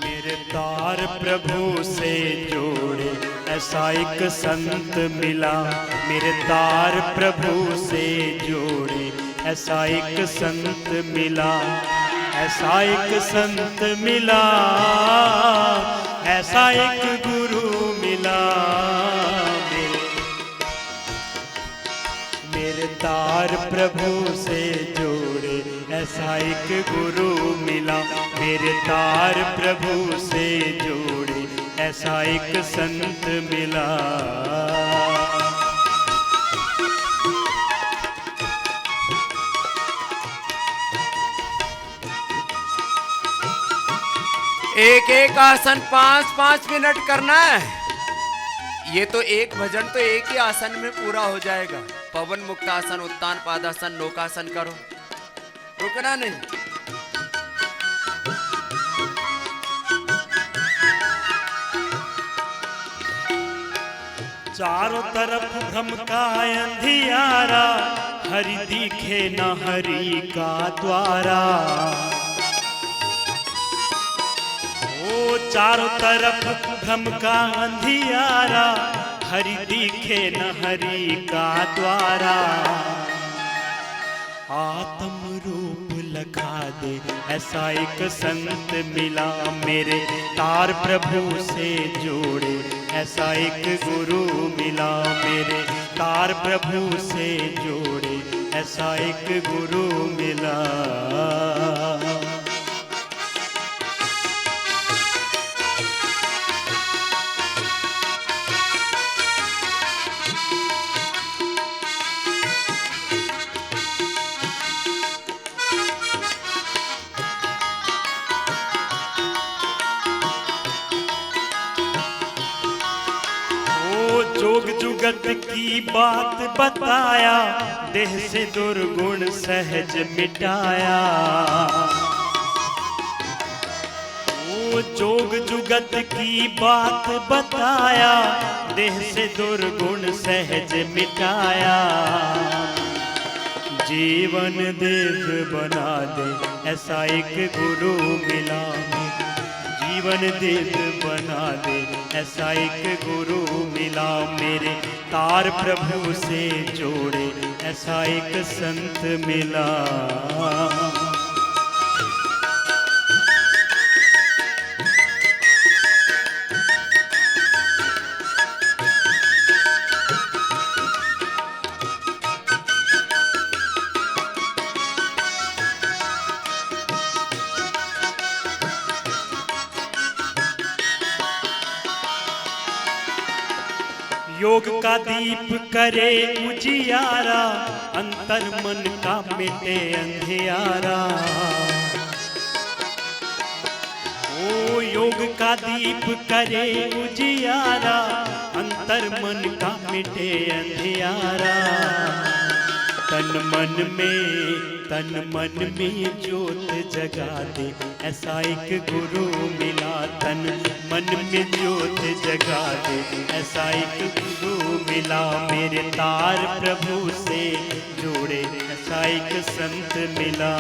मेरे तार प्रभु से जोड़े, ऐसा एक संत मिला। मेरे तार प्रभु से जोड़े, ऐसा एक संत मिला। ऐसा एक संत मिला, ऐसा एक गुरु मिला। मेरे तार प्रभु से जोड़े, ऐसा एक गुरु मिला। मेरे तार प्रभु से जोड़े, ऐसा एक संत मिला।
एक एक आसन 5-5 मिनट करना है। ये तो एक भजन तो एक ही आसन में पूरा हो जाएगा। पवन मुक्तासन, उत्तान पादासन, नौकासन करो, रुकना नहीं।
चारों तरफ भ्रम का अंधियारा, हरि दिखे न हरि का द्वारा। ओ चारों तरफ भ्रम का अंधियारा, हरि दिखे न हरि का द्वारा। आत्म रूप लखा दे, ऐसा एक संत मिला। मेरे तार प्रभु से जोड़े, ऐसा एक गुरु मिला। मेरे तार प्रभु से जोड़े, ऐसा एक गुरु मिला। जोग जुगत की बात बताया, देह से दुर्गुण सहज मिटाया। ओ जोग जुगत की बात बताया, देह से दुर्गुण सहज मिटाया। जीवन दिव्य बना दे, ऐसा एक गुरु मिला। जीवन दिव्य बना दे, ऐसा एक गुरु मिला। मेरे तार प्रभु से जोड़े, ऐसा एक संत मिला। योग का दीप करे उजियारा, अंतर मन का मिटे अंधियारा। ओ योग का दीप करे उजियारा, अंतर मन का मिटे अंधियारा। तन मन में ज्योत जगा दे, ऐसा एक गुरु मिला। तन मन में ज्योत जगा दे, ऐसा एक गुरु मिला। मेरे तार प्रभु से जोड़े, ऐसा एक संत मिला।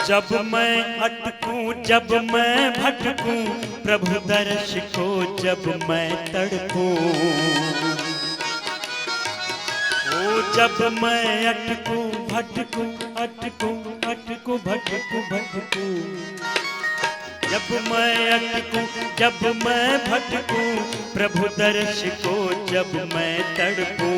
जब मैं अटकूं, जब मैं भटकूं, प्रभु दर्श को जब मैं तड़पूं, ओ जब मैं अटकूं भटकूं, अटकूं अटकूं भटकूं भटकूं, जब मैं अटकूं, जब मैं भटकूं, प्रभु दर्श को जब मैं तड़पूं,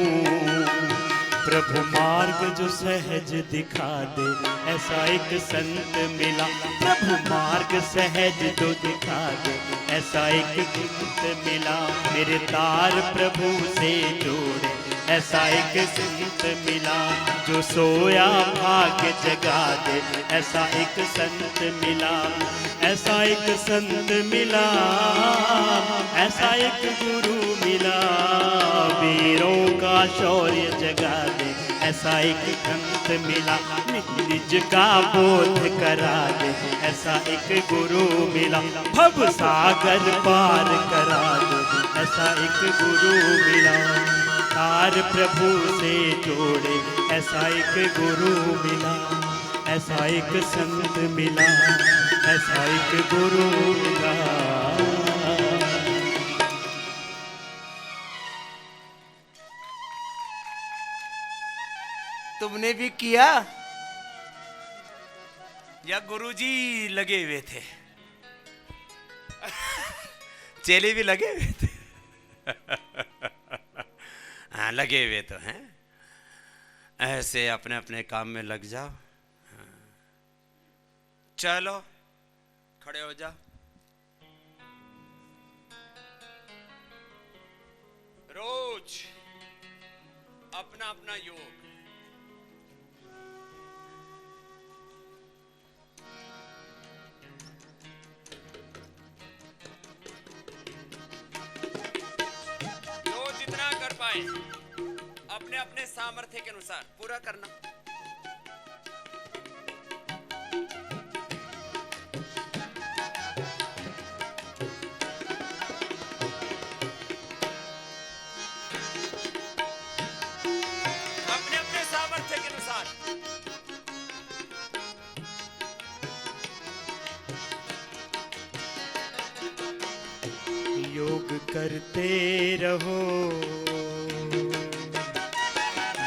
प्रभु मार्ग जो सहज दिखा दे, ऐसा एक संत मिला। प्रभु मार्ग सहज जो दिखा दे, ऐसा एक संत मिला। मेरे तार प्रभु से जोड़े, ऐसा एक संत मिला। जो सोया भाग्य जगा दे, ऐसा एक संत मिला। ऐसा एक संत मिला, ऐसा एक गुरु मिला। वीरों का शौर्य जगा दे, ऐसा एक संत मिला। निज का बोध करा दे, ऐसा एक गुरु मिला। भव सागर पार करा दे, ऐसा एक गुरु मिला। तार प्रभु से जोड़े, ऐसा एक गुरु मिला। ऐसा एक संत मिला, ऐसा एक गुरु मिला।
तुमने भी किया या गुरुजी लगे हुए थे? चेले भी लगे हुए थे। हाँ, लगे हुए तो हैं। ऐसे अपने अपने काम में लग जाओ। हाँ। चलो खड़े हो जाओ। रोज अपना अपना योग। अपने अपने सामर्थ्य के अनुसार पूरा करना। अपने अपने सामर्थ्य के अनुसार।
योग करते रहो,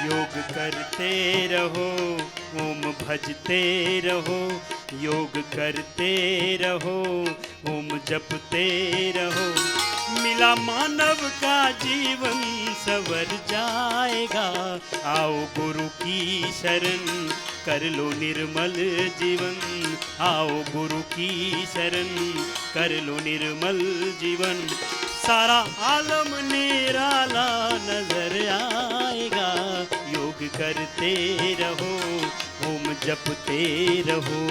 योग करते रहो, ओम भजते रहो। योग करते रहो, ओम जपते रहो। मिला मानव का जीवन संवर जाएगा। आओ गुरु की शरण, कर लो निर्मल जीवन। आओ गुरु की शरण, कर लो निर्मल जीवन। सारा आलम निराला नजर आएगा। योग करते रहो, ओम जपते रहो।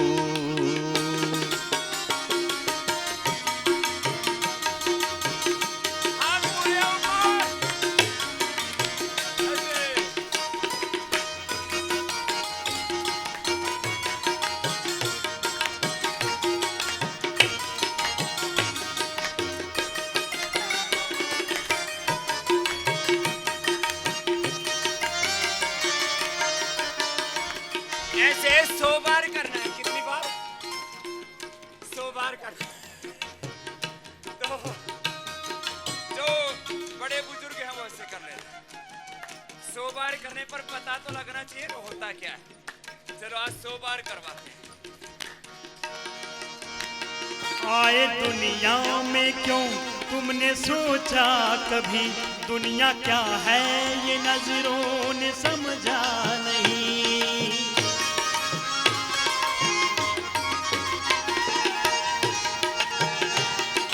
ऐसे 100 बार करना है। कितनी बार? 100 बार करना है। तो जो बड़े बुजुर्ग हैं वो ऐसे कर लेते हैं। 100 बार करने पर पता तो लगना चाहिए वो होता क्या है। चलो आज 100 बार करवाते हैं।
आए दुनिया में क्यों तुमने सोचा कभी? दुनिया क्या है ये नजरों ने समझा नहीं।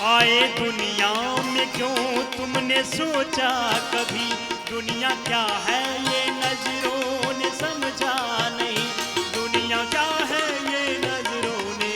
आए दुनिया में क्यों तुमने सोचा कभी? दुनिया क्या है ये नजरों ने समझा नहीं। दुनिया क्या है ये नजरों ने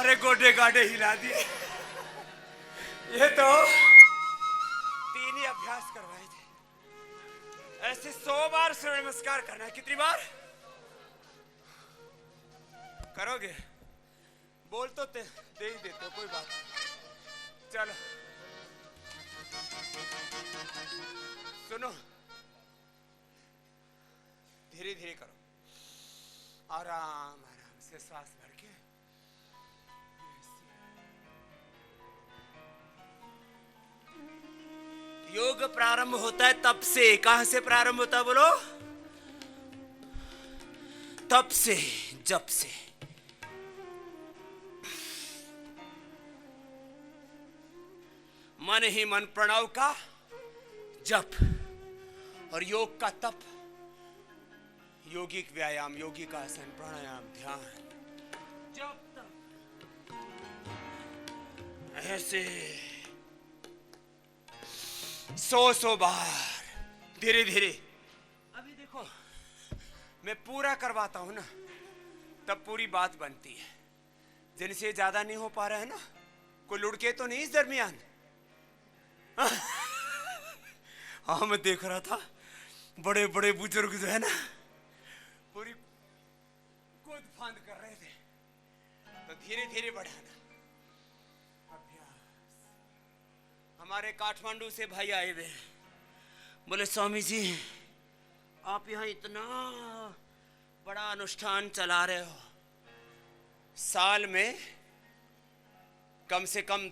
सारे गोडे गाडे हिला दिए। ये तो 3 ही अभ्यास करवाए थे। ऐसे 100 बार सूर्य नमस्कार करना है। कितनी बार करोगे? बोल तो दे ही देते हो, कोई बात नहीं। चलो सुनो, धीरे धीरे करो, आराम आराम से सांस भर के। योग प्रारंभ होता है तब से। कहां से प्रारंभ होता है बोलो? तब से, जब से। मन ही मन प्रणव का जप और योग का तप, योगिक व्यायाम, योगिक आसन, प्राणायाम, ध्यान, जप तप, ऐसे 100 बार धीरे धीरे। अभी देखो मैं पूरा करवाता हूं ना, तब पूरी बात बनती है। जिनसे ज्यादा नहीं हो पा रहा है ना, कोई लुढ़के तो नहीं इस दरमियान? हाँ मैं देख रहा था बड़े बड़े बुजुर्ग जो है ना, पूरी कूद फांद कर रहे थे। तो धीरे धीरे बढ़ाना अभ्यास। हमारे काठमांडू से भाई आए हुए, बोले स्वामी जी आप यहाँ इतना बड़ा अनुष्ठान चला रहे हो, साल में कम से कम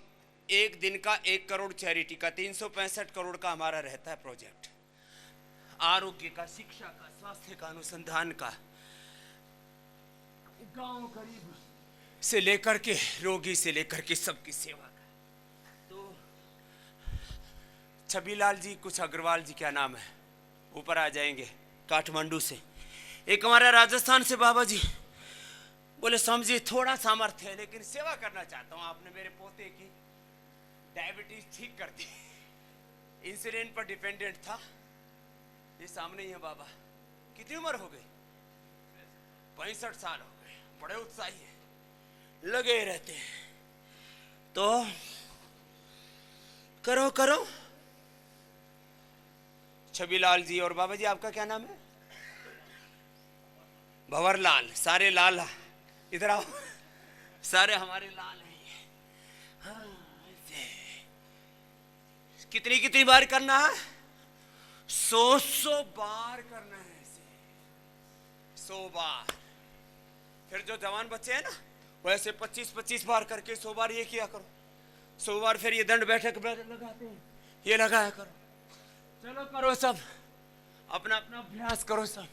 एक दिन का 1 करोड़ चैरिटी का, 365 करोड़ का हमारा रहता है प्रोजेक्ट, आरोग्य का, शिक्षा का, स्वास्थ्य का, अनुसंधान का, गांव गरीब से लेकर के रोगी से लेकर के सबकी सेवा का। तो छबीलाल जी कुछ अग्रवाल जी, क्या नाम है, ऊपर आ जाएंगे काठमांडू से। एक हमारा राजस्थान से बाबा जी, बोले समझिए थोड़ा सामर्थ्य है लेकिन सेवा करना चाहता हूं। आपने मेरे पोते की डायबिटीज ठीक कर दी, इंसुलिन पर डिपेंडेंट था। ये सामने ही है बाबा। कितनी उम्र हो गई? 65 साल हो गए। बड़े उत्साही है, लगे रहते हैं। तो करो करो। छबीलाल जी और बाबा जी आपका क्या नाम है? भंवरलाल। सारे लाल इधर आओ, सारे हमारे लाल हैं। हाँ, कितनी कितनी बार करना है? 100 बार करना है ऐसे, 100 बार। फिर जो जवान बच्चे हैं ना, वो ऐसे 25-25 बार करके 100 बार ये किया करो। 100 बार फिर ये दंड बैठक लगाते हैं, ये लगाया करो। चलो करो सब, अपना अपना अभ्यास करो सब।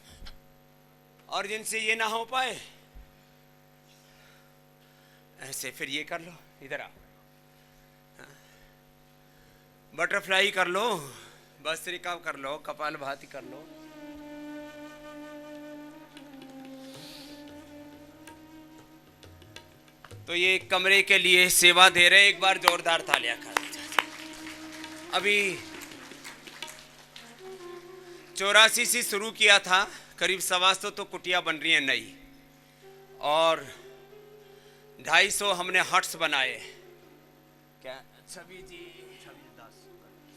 और जिनसे ये ना हो पाए ऐसे फिर ये कर लो। इधर आओ, बटरफ्लाई कर लो, भस्त्रिका कर लो, कपालभाति कर लो। तो ये कमरे के लिए सेवा दे रहे, एक बार जोरदार तालियां कर दीजिए। अभी 84 से शुरू किया था, करीब 125 तो कुटिया बन रही है नई, और 250 हमने हट्स बनाए। क्या छवि जी,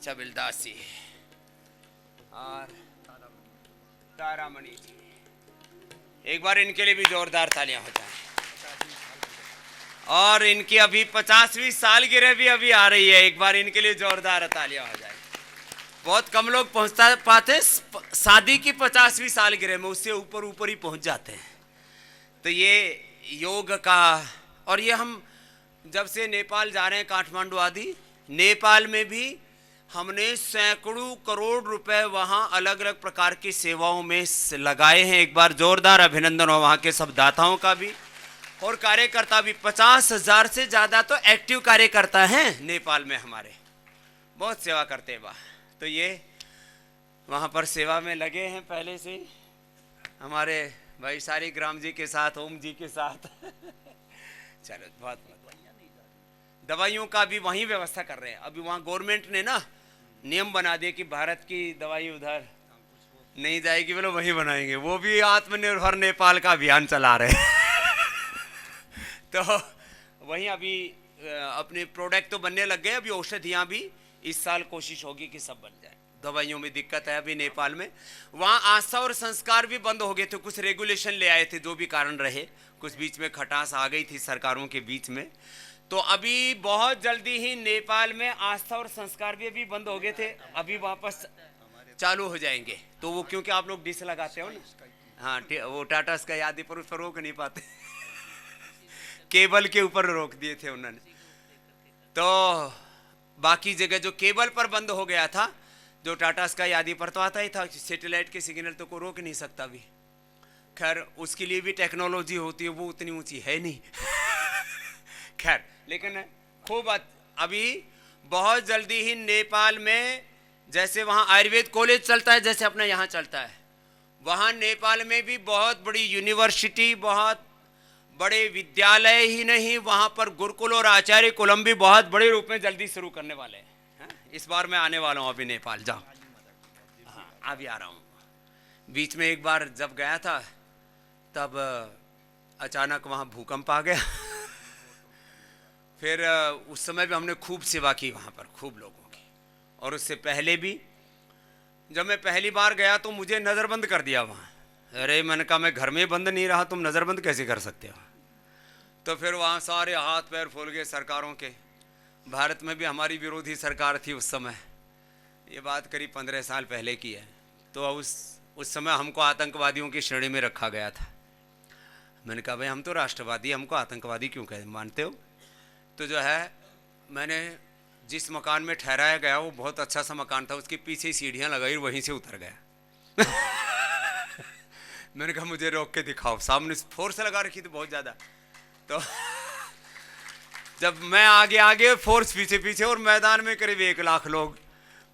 छबिलदास जी और तारामणि जी, एक बार इनके लिए भी जोरदार तालियां हो जाए। और इनकी अभी 50वीं सालगिरह भी अभी आ रही है, एक बार इनके लिए जोरदार तालियां हो जाए। बहुत कम लोग पहुंचता पाते शादी की 50वीं सालगिरह में, उससे ऊपर ऊपर ही पहुंच जाते हैं। तो ये योग का, और ये हम जब से नेपाल जा रहे हैं, काठमांडू आदि, नेपाल में भी हमने सैकड़ों करोड़ रुपए वहां अलग अलग प्रकार की सेवाओं में लगाए हैं। एक बार जोरदार अभिनंदन हो वहां के सब दाताओं का भी और कार्यकर्ता भी। 50,000 से ज्यादा तो एक्टिव कार्यकर्ता हैं नेपाल में हमारे, बहुत सेवा करते हैं वहाँ। तो ये वहाँ पर सेवा में लगे हैं पहले से ही, हमारे भाई सारी ग्राम जी के साथ, ओम जी के साथ। चलो बहुत दवाइयों का भी वहीं व्यवस्था कर रहे हैं। अभी वहाँ गवर्नमेंट ने ना नियम बना दिया कि भारत की दवाई उधर नहीं जाएगी, बोलो वहीं बनाएंगे। वो भी आत्मनिर्भर नेपाल का अभियान चला रहे हैं। तो वहीं अभी अपने प्रोडक्ट तो बनने लग गए, अभी औषधियाँ भी इस साल कोशिश होगी कि सब बन जाए। दवाइयों में दिक्कत है अभी नेपाल में, वहाँ आस्था और संस्कार भी बंद हो गए थे, कुछ रेगुलेशन ले आए थे, जो भी कारण रहे, कुछ बीच में खटास आ गई थी सरकारों के बीच में। तो अभी बहुत जल्दी ही नेपाल में आस्था और संस्कार भी अभी बंद हो गए थे, अभी वापस चालू हो जाएंगे। तो वो क्योंकि आप लोग डिश लगाते हो ना, हाँ वो टाटा स्काई आदि पर उस पर रोक नहीं पाते केबल के ऊपर रोक दिए थे उन्होंने। तो बाकी जगह जो केबल पर बंद हो गया था, जो टाटा स्काई आदि पर तो आता ही था, सैटेलाइट के सिग्नल तो को रोक नहीं सकता भी। खैर उसके लिए भी टेक्नोलॉजी होती है, वो उतनी ऊंची है नहीं खैर, लेकिन खूब अभी बहुत जल्दी ही नेपाल में, जैसे वहाँ आयुर्वेद कॉलेज चलता है, जैसे अपना यहाँ चलता है, वहाँ नेपाल में भी बहुत बड़ी यूनिवर्सिटी, बहुत बड़े विद्यालय ही नहीं, वहाँ पर गुरुकुल और आचार्य कुलम भी बहुत बड़े रूप में जल्दी शुरू करने वाले हैं। इस बार मैं आने वाला हूँ अभी नेपाल, जाओ। हाँ अभी आ रहा हूँ। बीच में एक बार जब गया था तब अचानक वहाँ भूकंप आ गया फिर उस समय भी हमने खूब सेवा की वहाँ पर, खूब लोगों की। और उससे पहले भी जब मैं पहली बार गया तो मुझे नज़रबंद कर दिया वहाँ। अरे मैंने कहा मैं घर में बंद नहीं रहा, तुम नज़रबंद कैसे कर सकते हो। तो फिर वहाँ सारे हाथ पैर फूल गए सरकारों के। भारत में भी हमारी विरोधी सरकार थी उस समय, ये बात करीब 15 साल पहले की है। तो उस समय हमको आतंकवादियों की श्रेणी में रखा गया था। मैंने कहा भाई हम तो राष्ट्रवादी, हमको आतंकवादी क्यों कह मानते हो। तो जो है मैंने जिस मकान में ठहराया गया वो बहुत अच्छा सा मकान था, उसके पीछे सीढ़ियाँ लगाई, वहीं से उतर गया मैंने कहा मुझे रोक के दिखाओ, सामने फोर्स लगा रखी थी बहुत ज़्यादा। तो जब मैं आगे आगे, फोर्स पीछे पीछे, और मैदान में करीब 1 लाख लोग।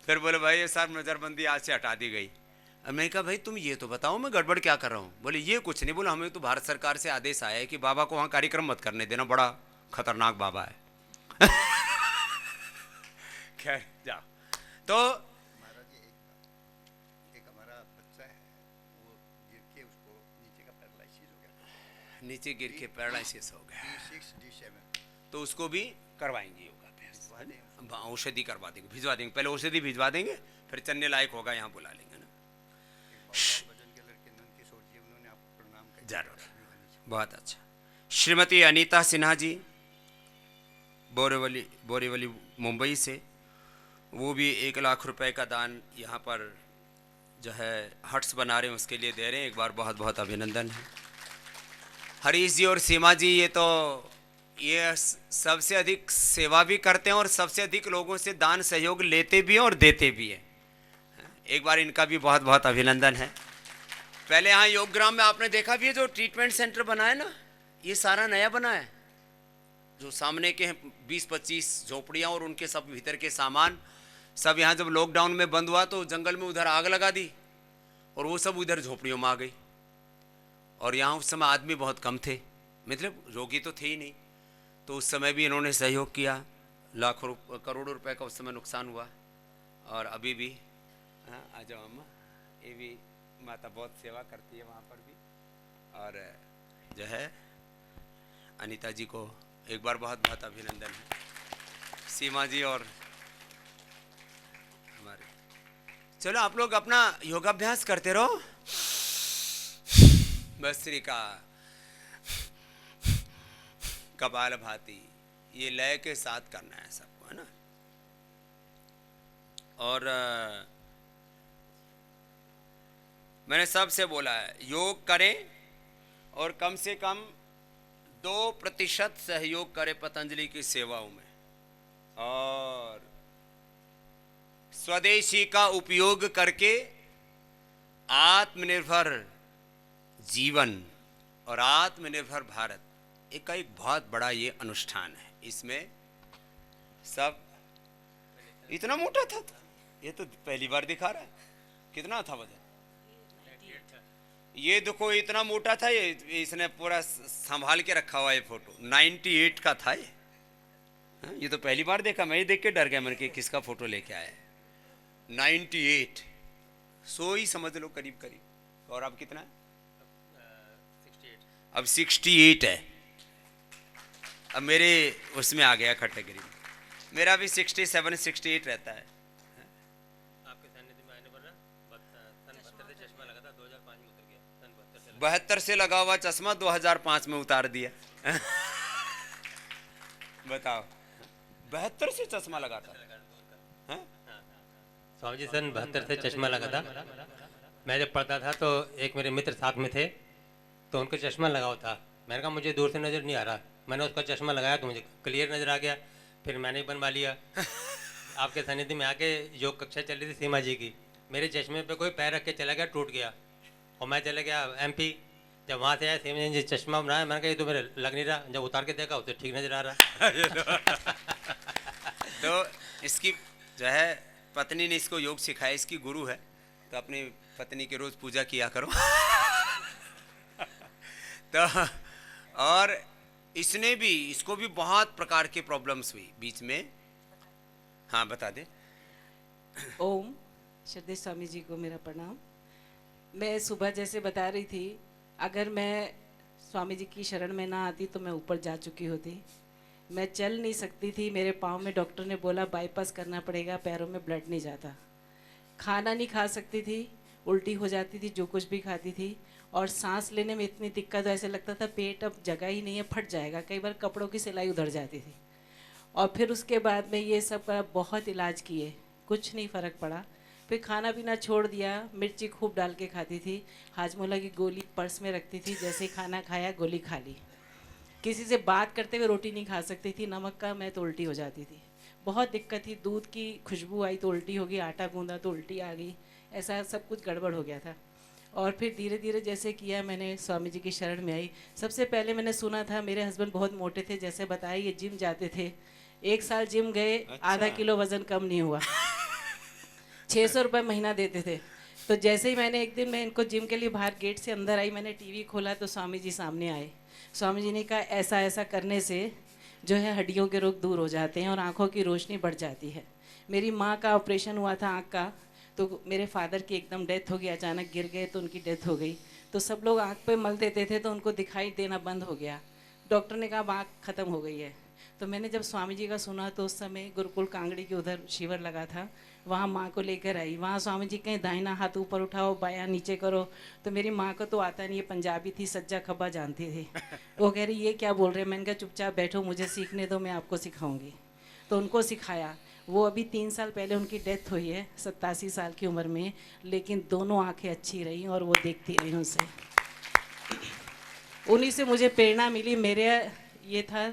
फिर बोले भाई ये साहब नज़रबंदी आज से हटा दी गई। अब मैंने कहा भाई तुम ये तो बताओ मैं गड़बड़ क्या कर रहा हूँ। बोले ये कुछ नहीं। बोला हमें तो भारत सरकार से आदेश आया है कि बाबा को वहाँ कार्यक्रम मत करने देना, बड़ा खतरनाक बाबा है खैर जाओ। तो
महाराज जी एक हमारा बच्चा है, वो गिर के उसको नीचे का पैरालिसिस हो गया,
नीचे गिर के पैरालिसिस हो गया,
D6 D7,
तो उसको भी करवाएंगे योगाभ्यास, औषधि करवा देंगे, भिजवा देंगे। पहले औषधि भिजवा देंगे, फिर चलने लायक होगा यहाँ बुला लेंगे ना।
भजन के लड़के नंद किशोर जी, उन्होंने आपको प्रणाम किया।
जरूर, बहुत अच्छा। श्रीमती अनीता सिन्हा जी बोरीवली मुंबई से, वो भी 1 लाख रुपए का दान यहाँ पर जो है हट्स बना रहे हैं उसके लिए दे रहे हैं। एक बार बहुत बहुत अभिनंदन है। हरीश जी और सीमा जी ये सबसे अधिक सेवा भी करते हैं और सबसे अधिक लोगों से दान सहयोग लेते भी हैं और देते भी हैं। एक बार इनका भी बहुत बहुत अभिनंदन है। पहले यहाँ योगग्राम में आपने देखा भी है जो ट्रीटमेंट सेंटर बना है ना, ये सारा नया बना है। जो सामने के 20-25 झोपड़ियाँ और उनके सब भीतर के सामान सब, यहाँ जब लॉकडाउन में बंद हुआ तो जंगल में उधर आग लगा दी और वो सब उधर झोपड़ियों में आ गई। और यहाँ उस समय आदमी बहुत कम थे, मतलब रोगी तो थे ही नहीं। तो उस समय भी इन्होंने सहयोग किया, लाखों करोड़ों रुपए का उस समय नुकसान हुआ। और अभी भी हाँ आ जाओ अम्मा, ये भी माता बहुत सेवा करती है वहाँ पर भी। और जो है अनीता जी को एक बार बहुत बहुत अभिनंदन है। सीमा जी और हमारे, चलो आप लोग अपना योगाभ्यास करते रहो। भस्त्रिका, कपालभाति, ये लय के साथ करना है सबको, है ना। और मैंने सबसे बोला है योग करें और कम से कम 2% सहयोग करें पतंजलि की सेवाओं में, और स्वदेशी का उपयोग करके आत्मनिर्भर जीवन और आत्मनिर्भर भारत एक बहुत बड़ा ये अनुष्ठान है। इसमें सब इतना मोटा था, ये तो पहली बार दिखा रहा है। कितना था वजन? ये देखो इतना मोटा था, ये इसने पूरा संभाल के रखा हुआ है। फोटो 98 का था ये तो पहली बार देखा। मैं ही देख के डर गया, मैंने कि किसका फोटो लेके आया है। 98 100 ही समझ लो करीब करीब। और अब कितना है? अब 68 है। अब मेरे उसमें आ गया कैटेगरी में। मेरा भी 67 68 रहता है।
आपके सानिध्य में आने पर ना सन 72 से चश्मा लगा था, 2005 में उतर गया। सन 72 से
72 से लगा हुआ चश्मा 2005 में उतार दिया। बताओ, 72 से चश्मा लगा था। हैं?
स्वामी जी सन 72 से चश्मा लगा था। मैं जब पढ़ता था तो एक मेरे मित्र साथ में थे, तो उनको चश्मा लगा हुआ था। मैंने कहा मुझे दूर से नज़र नहीं आ रहा। मैंने उसका चश्मा लगाया तो मुझे क्लियर नज़र आ गया। फिर मैंने बनवा लिया। आपके सानिध्य में आके योग कक्षा चल रही थी सीमा जी की, मेरे चश्मे पे कोई पैर रख के चला गया, टूट गया। और मैं चला गया MP। जब वहाँ से आया सीमा जी चश्मा बनाया, मैंने कहा ये तो मेरे लग नहीं रहा। जब उतार के देखा उसे ठीक नज़र आ रहा।
तो इसकी जो है पत्नी ने इसको योग सिखाया, इसकी गुरु है, तो अपनी पत्नी की रोज पूजा किया करो। तो और इसने भी, इसको भी बहुत प्रकार की प्रॉब्लम्स हुई बीच में। हाँ बता दे।
ओम श्रद्धेय स्वामी जी को मेरा प्रणाम। मैं सुबह जैसे बता रही थी, अगर मैं स्वामी जी की शरण में ना आती तो मैं ऊपर जा चुकी होती। मैं चल नहीं सकती थी, मेरे पाँव में डॉक्टर ने बोला बाईपास करना पड़ेगा, पैरों में ब्लड नहीं जाता। खाना नहीं खा सकती थी, उल्टी हो जाती थी जो कुछ भी खाती थी। और सांस लेने में इतनी दिक्कत, ऐसे लगता था पेट अब जगह ही नहीं है, फट जाएगा। कई बार कपड़ों की सिलाई उधर जाती थी। और फिर उसके बाद में ये सब का बहुत इलाज किए, कुछ नहीं फ़र्क पड़ा। फिर खाना पीना छोड़ दिया, मिर्ची खूब डाल के खाती थी, हाजमोला की गोली पर्स में रखती थी, जैसे ही खाना खाया गोली खा ली। किसी से बात करते हुए रोटी नहीं खा सकती थी, नमक का मैं तो उल्टी हो जाती थी, बहुत दिक्कत थी। दूध की खुशबू आई तो उल्टी हो गई, आटा गूंदा तो उल्टी आ गई, ऐसा सब कुछ गड़बड़ हो गया था। और फिर धीरे धीरे जैसे किया, मैंने स्वामी जी की शरण में आई। सबसे पहले मैंने सुना था, मेरे हस्बैंड बहुत मोटे थे, जैसे बताया ये जिम जाते थे। 1 साल जिम गए, आधा किलो वज़न कम नहीं हुआ। 600 रुपये महीना देते थे। तो जैसे ही मैंने एक दिन, मैं इनको जिम के लिए बाहर गेट से अंदर आई, मैंने टीवी खोला तो स्वामी जी सामने आए। स्वामी जी ने कहा ऐसा ऐसा करने से जो है हड्डियों के रोग दूर हो जाते हैं और आँखों की रोशनी बढ़ जाती है। मेरी माँ का ऑपरेशन हुआ था आँख का, तो मेरे फादर की एकदम डेथ हो गई, अचानक गिर गए तो उनकी डेथ हो गई। तो सब लोग आँख पे मल देते थे तो उनको दिखाई देना बंद हो गया। डॉक्टर ने कहा आँख ख़त्म हो गई है। तो मैंने जब स्वामी जी का सुना तो उस समय गुरुकुल कांगड़ी के उधर शिविर लगा था, वहाँ माँ को लेकर आई। वहाँ स्वामी जी कहीं दाहिना हाथ ऊपर उठाओ, बायां नीचे करो। तो मेरी माँ को तो आता नहीं, ये पंजाबी थी, सज्जा खब्बा जानती थी। वो कह रही ये क्या बोल रहे हैं। मैंने कहा चुपचाप बैठो, मुझे सीखने दो, मैं आपको सिखाऊंगी। तो उनको सिखाया। वो अभी 3 साल पहले उनकी डेथ हुई है, 87 साल की उम्र में, लेकिन दोनों आँखें अच्छी रहीं और वो देखती रही उनसे। उन्हीं से मुझे प्रेरणा मिली। मेरे ये था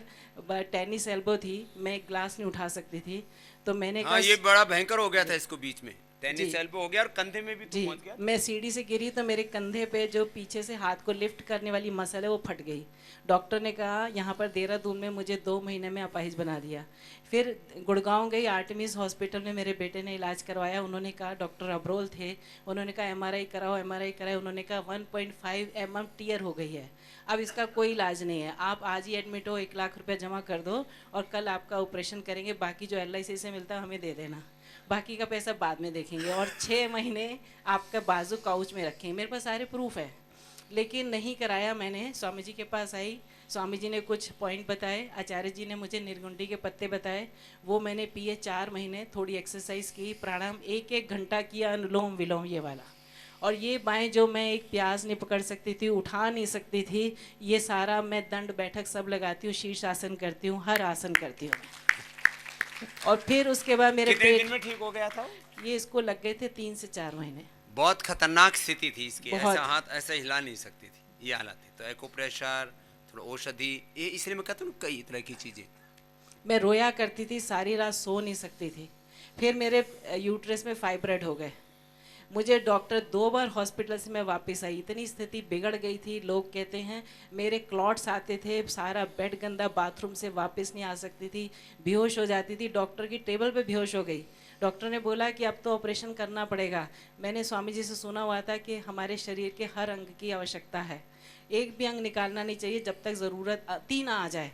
टेनिस एल्बो थी, मैं ग्लास नहीं उठा सकती थी, तो मैंने
हाँ, ये बड़ा भयंकर हो गया था इसको बीच में, टेनिस
जी।
एल्बो हो गया और कंधे में भी तो
जी,
पहुंच गया।
मैं सीढ़ी से गिरी तो मेरे कंधे पे जो पीछे से हाथ को लिफ्ट करने वाली मसल है वो फट गई। डॉक्टर ने कहा यहाँ पर देहरादून में मुझे 2 महीने में अपाहिज बना दिया। फिर गुड़गांव गई, आर्टेमिस हॉस्पिटल में मेरे बेटे ने इलाज करवाया। उन्होंने कहा, डॉक्टर अब्रोल थे, उन्होंने कहा MRI कराओ, MRI कराया। उन्होंने कहा 1.5 mm टीयर हो गई है, अब इसका कोई इलाज नहीं है, आप आज ही एडमिट हो, 1 लाख रुपया जमा कर दो और कल आपका ऑपरेशन करेंगे, बाकी जो LIC से मिलता है हमें दे देना, बाकी का पैसा बाद में देखेंगे। और 6 महीने आपका बाजू काउच में रखेंगे। मेरे पास सारे प्रूफ है, लेकिन नहीं कराया। मैंने स्वामी जी के पास आई, स्वामी जी ने कुछ पॉइंट बताए, आचार्य जी ने मुझे निर्गुंडी के पत्ते बताए, वो मैंने पिए। 4 महीने थोड़ी एक्सरसाइज की, प्राणायाम 1-1 घंटा किया, अनुलोम विलोम ये वाला। और ये बाएं जो मैं एक प्याज नहीं पकड़ सकती थी, उठा नहीं सकती थी, ये सारा मैं दंड बैठक सब लगाती हूँ, शीर्षासन करती हूँ, हर आसन करती हूँ। और फिर उसके बाद मेरे
कितने दिन में ठीक हो गया था?
ये इसको लग गए थे 3 से 4 महीने।
बहुत खतरनाक स्थिति थी इसकी,
बहुत।
ऐसा हाथ ऐसा हिला नहीं सकती थी, ये हालत थी। तो एक्यूप्रेशर, थोड़ा औषधि, ये इसलिए मैं कहता हूँ कई तरह की चीजें।
मैं रोया करती थी, सारी रात सो नहीं सकती थी। फिर मेरे यूट्रस में फाइब्रॉइड हो गए। मुझे डॉक्टर 2 बार हॉस्पिटल से मैं वापस आई, इतनी स्थिति बिगड़ गई थी। लोग कहते हैं मेरे क्लॉट्स आते थे, सारा बेड गंदा, बाथरूम से वापस नहीं आ सकती थी, बेहोश हो जाती थी, डॉक्टर की टेबल पे बेहोश हो गई। डॉक्टर ने बोला कि अब तो ऑपरेशन करना पड़ेगा। मैंने स्वामी जी से सुना हुआ था कि हमारे शरीर के हर अंग की आवश्यकता है, एक भी अंग निकालना नहीं चाहिए जब तक ज़रूरत अति ना आ जाए।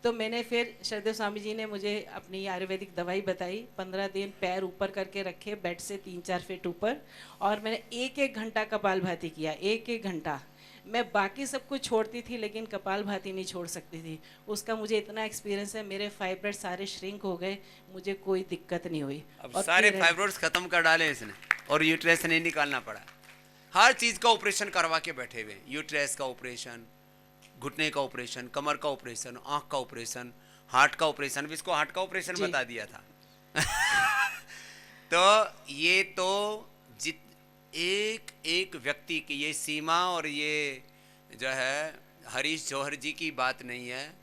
तो मैंने फिर श्रद्धेय स्वामी जी ने मुझे अपनी आयुर्वेदिक दवाई बताई। 15 दिन पैर ऊपर करके रखे बेड से 3-4 फीट ऊपर, और मैंने 1-1 घंटा कपालभाति किया, 1-1 घंटा। मैं बाकी सब कुछ छोड़ती थी लेकिन कपालभाति नहीं छोड़ सकती थी। उसका मुझे इतना एक्सपीरियंस है, मेरे फाइब्रोइड सारे श्रिंक हो गए, मुझे कोई दिक्कत नहीं हुई।
अब
और
सारे
फिर-
फाइब्रोइड्स खत्म कर डाले इसने और यूट्रस नहीं निकालना पड़ा। हर चीज का ऑपरेशन करवा के बैठे हुए, यूट्रस का ऑपरेशन, घुटने का ऑपरेशन, कमर का ऑपरेशन, आंख का ऑपरेशन, हार्ट का ऑपरेशन। भी इसको हार्ट का ऑपरेशन
जी।
बता दिया था। तो ये तो जित एक एक व्यक्ति की, ये सीमा और ये जो है हरीश जौहर जी की बात नहीं है,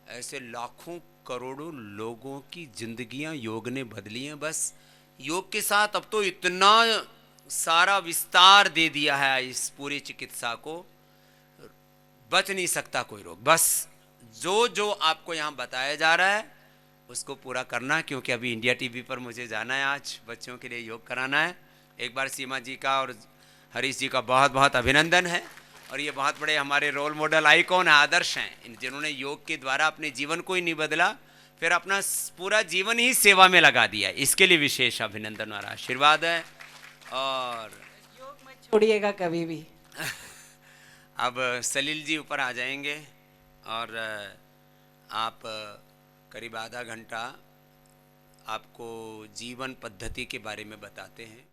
ऐसे लाखों करोड़ों लोगों की जिंदगियां योग ने बदली हैं। बस योग के साथ अब तो इतना सारा विस्तार दे दिया है इस पूरी चिकित्सा को, बच नहीं सकता कोई रोग। बस जो जो आपको यहाँ बताया जा रहा है उसको पूरा करना, क्योंकि अभी इंडिया टीवी पर मुझे जाना है, आज बच्चों के लिए योग कराना है। एक बार सीमा जी का और हरीश जी का बहुत बहुत अभिनंदन है, और ये बहुत बड़े हमारे रोल मॉडल, आइकॉन, आदर्श हैं, जिन्होंने योग के द्वारा अपने जीवन को ही नहीं बदला, फिर अपना पूरा जीवन ही सेवा में लगा दिया। इसके लिए विशेष अभिनंदन और आशीर्वाद है। और
योग मत छोड़िएगा कभी भी।
अब सलील जी ऊपर आ जाएंगे और आप करीब आधा घंटा आपको जीवन पद्धति के बारे में बताते हैं।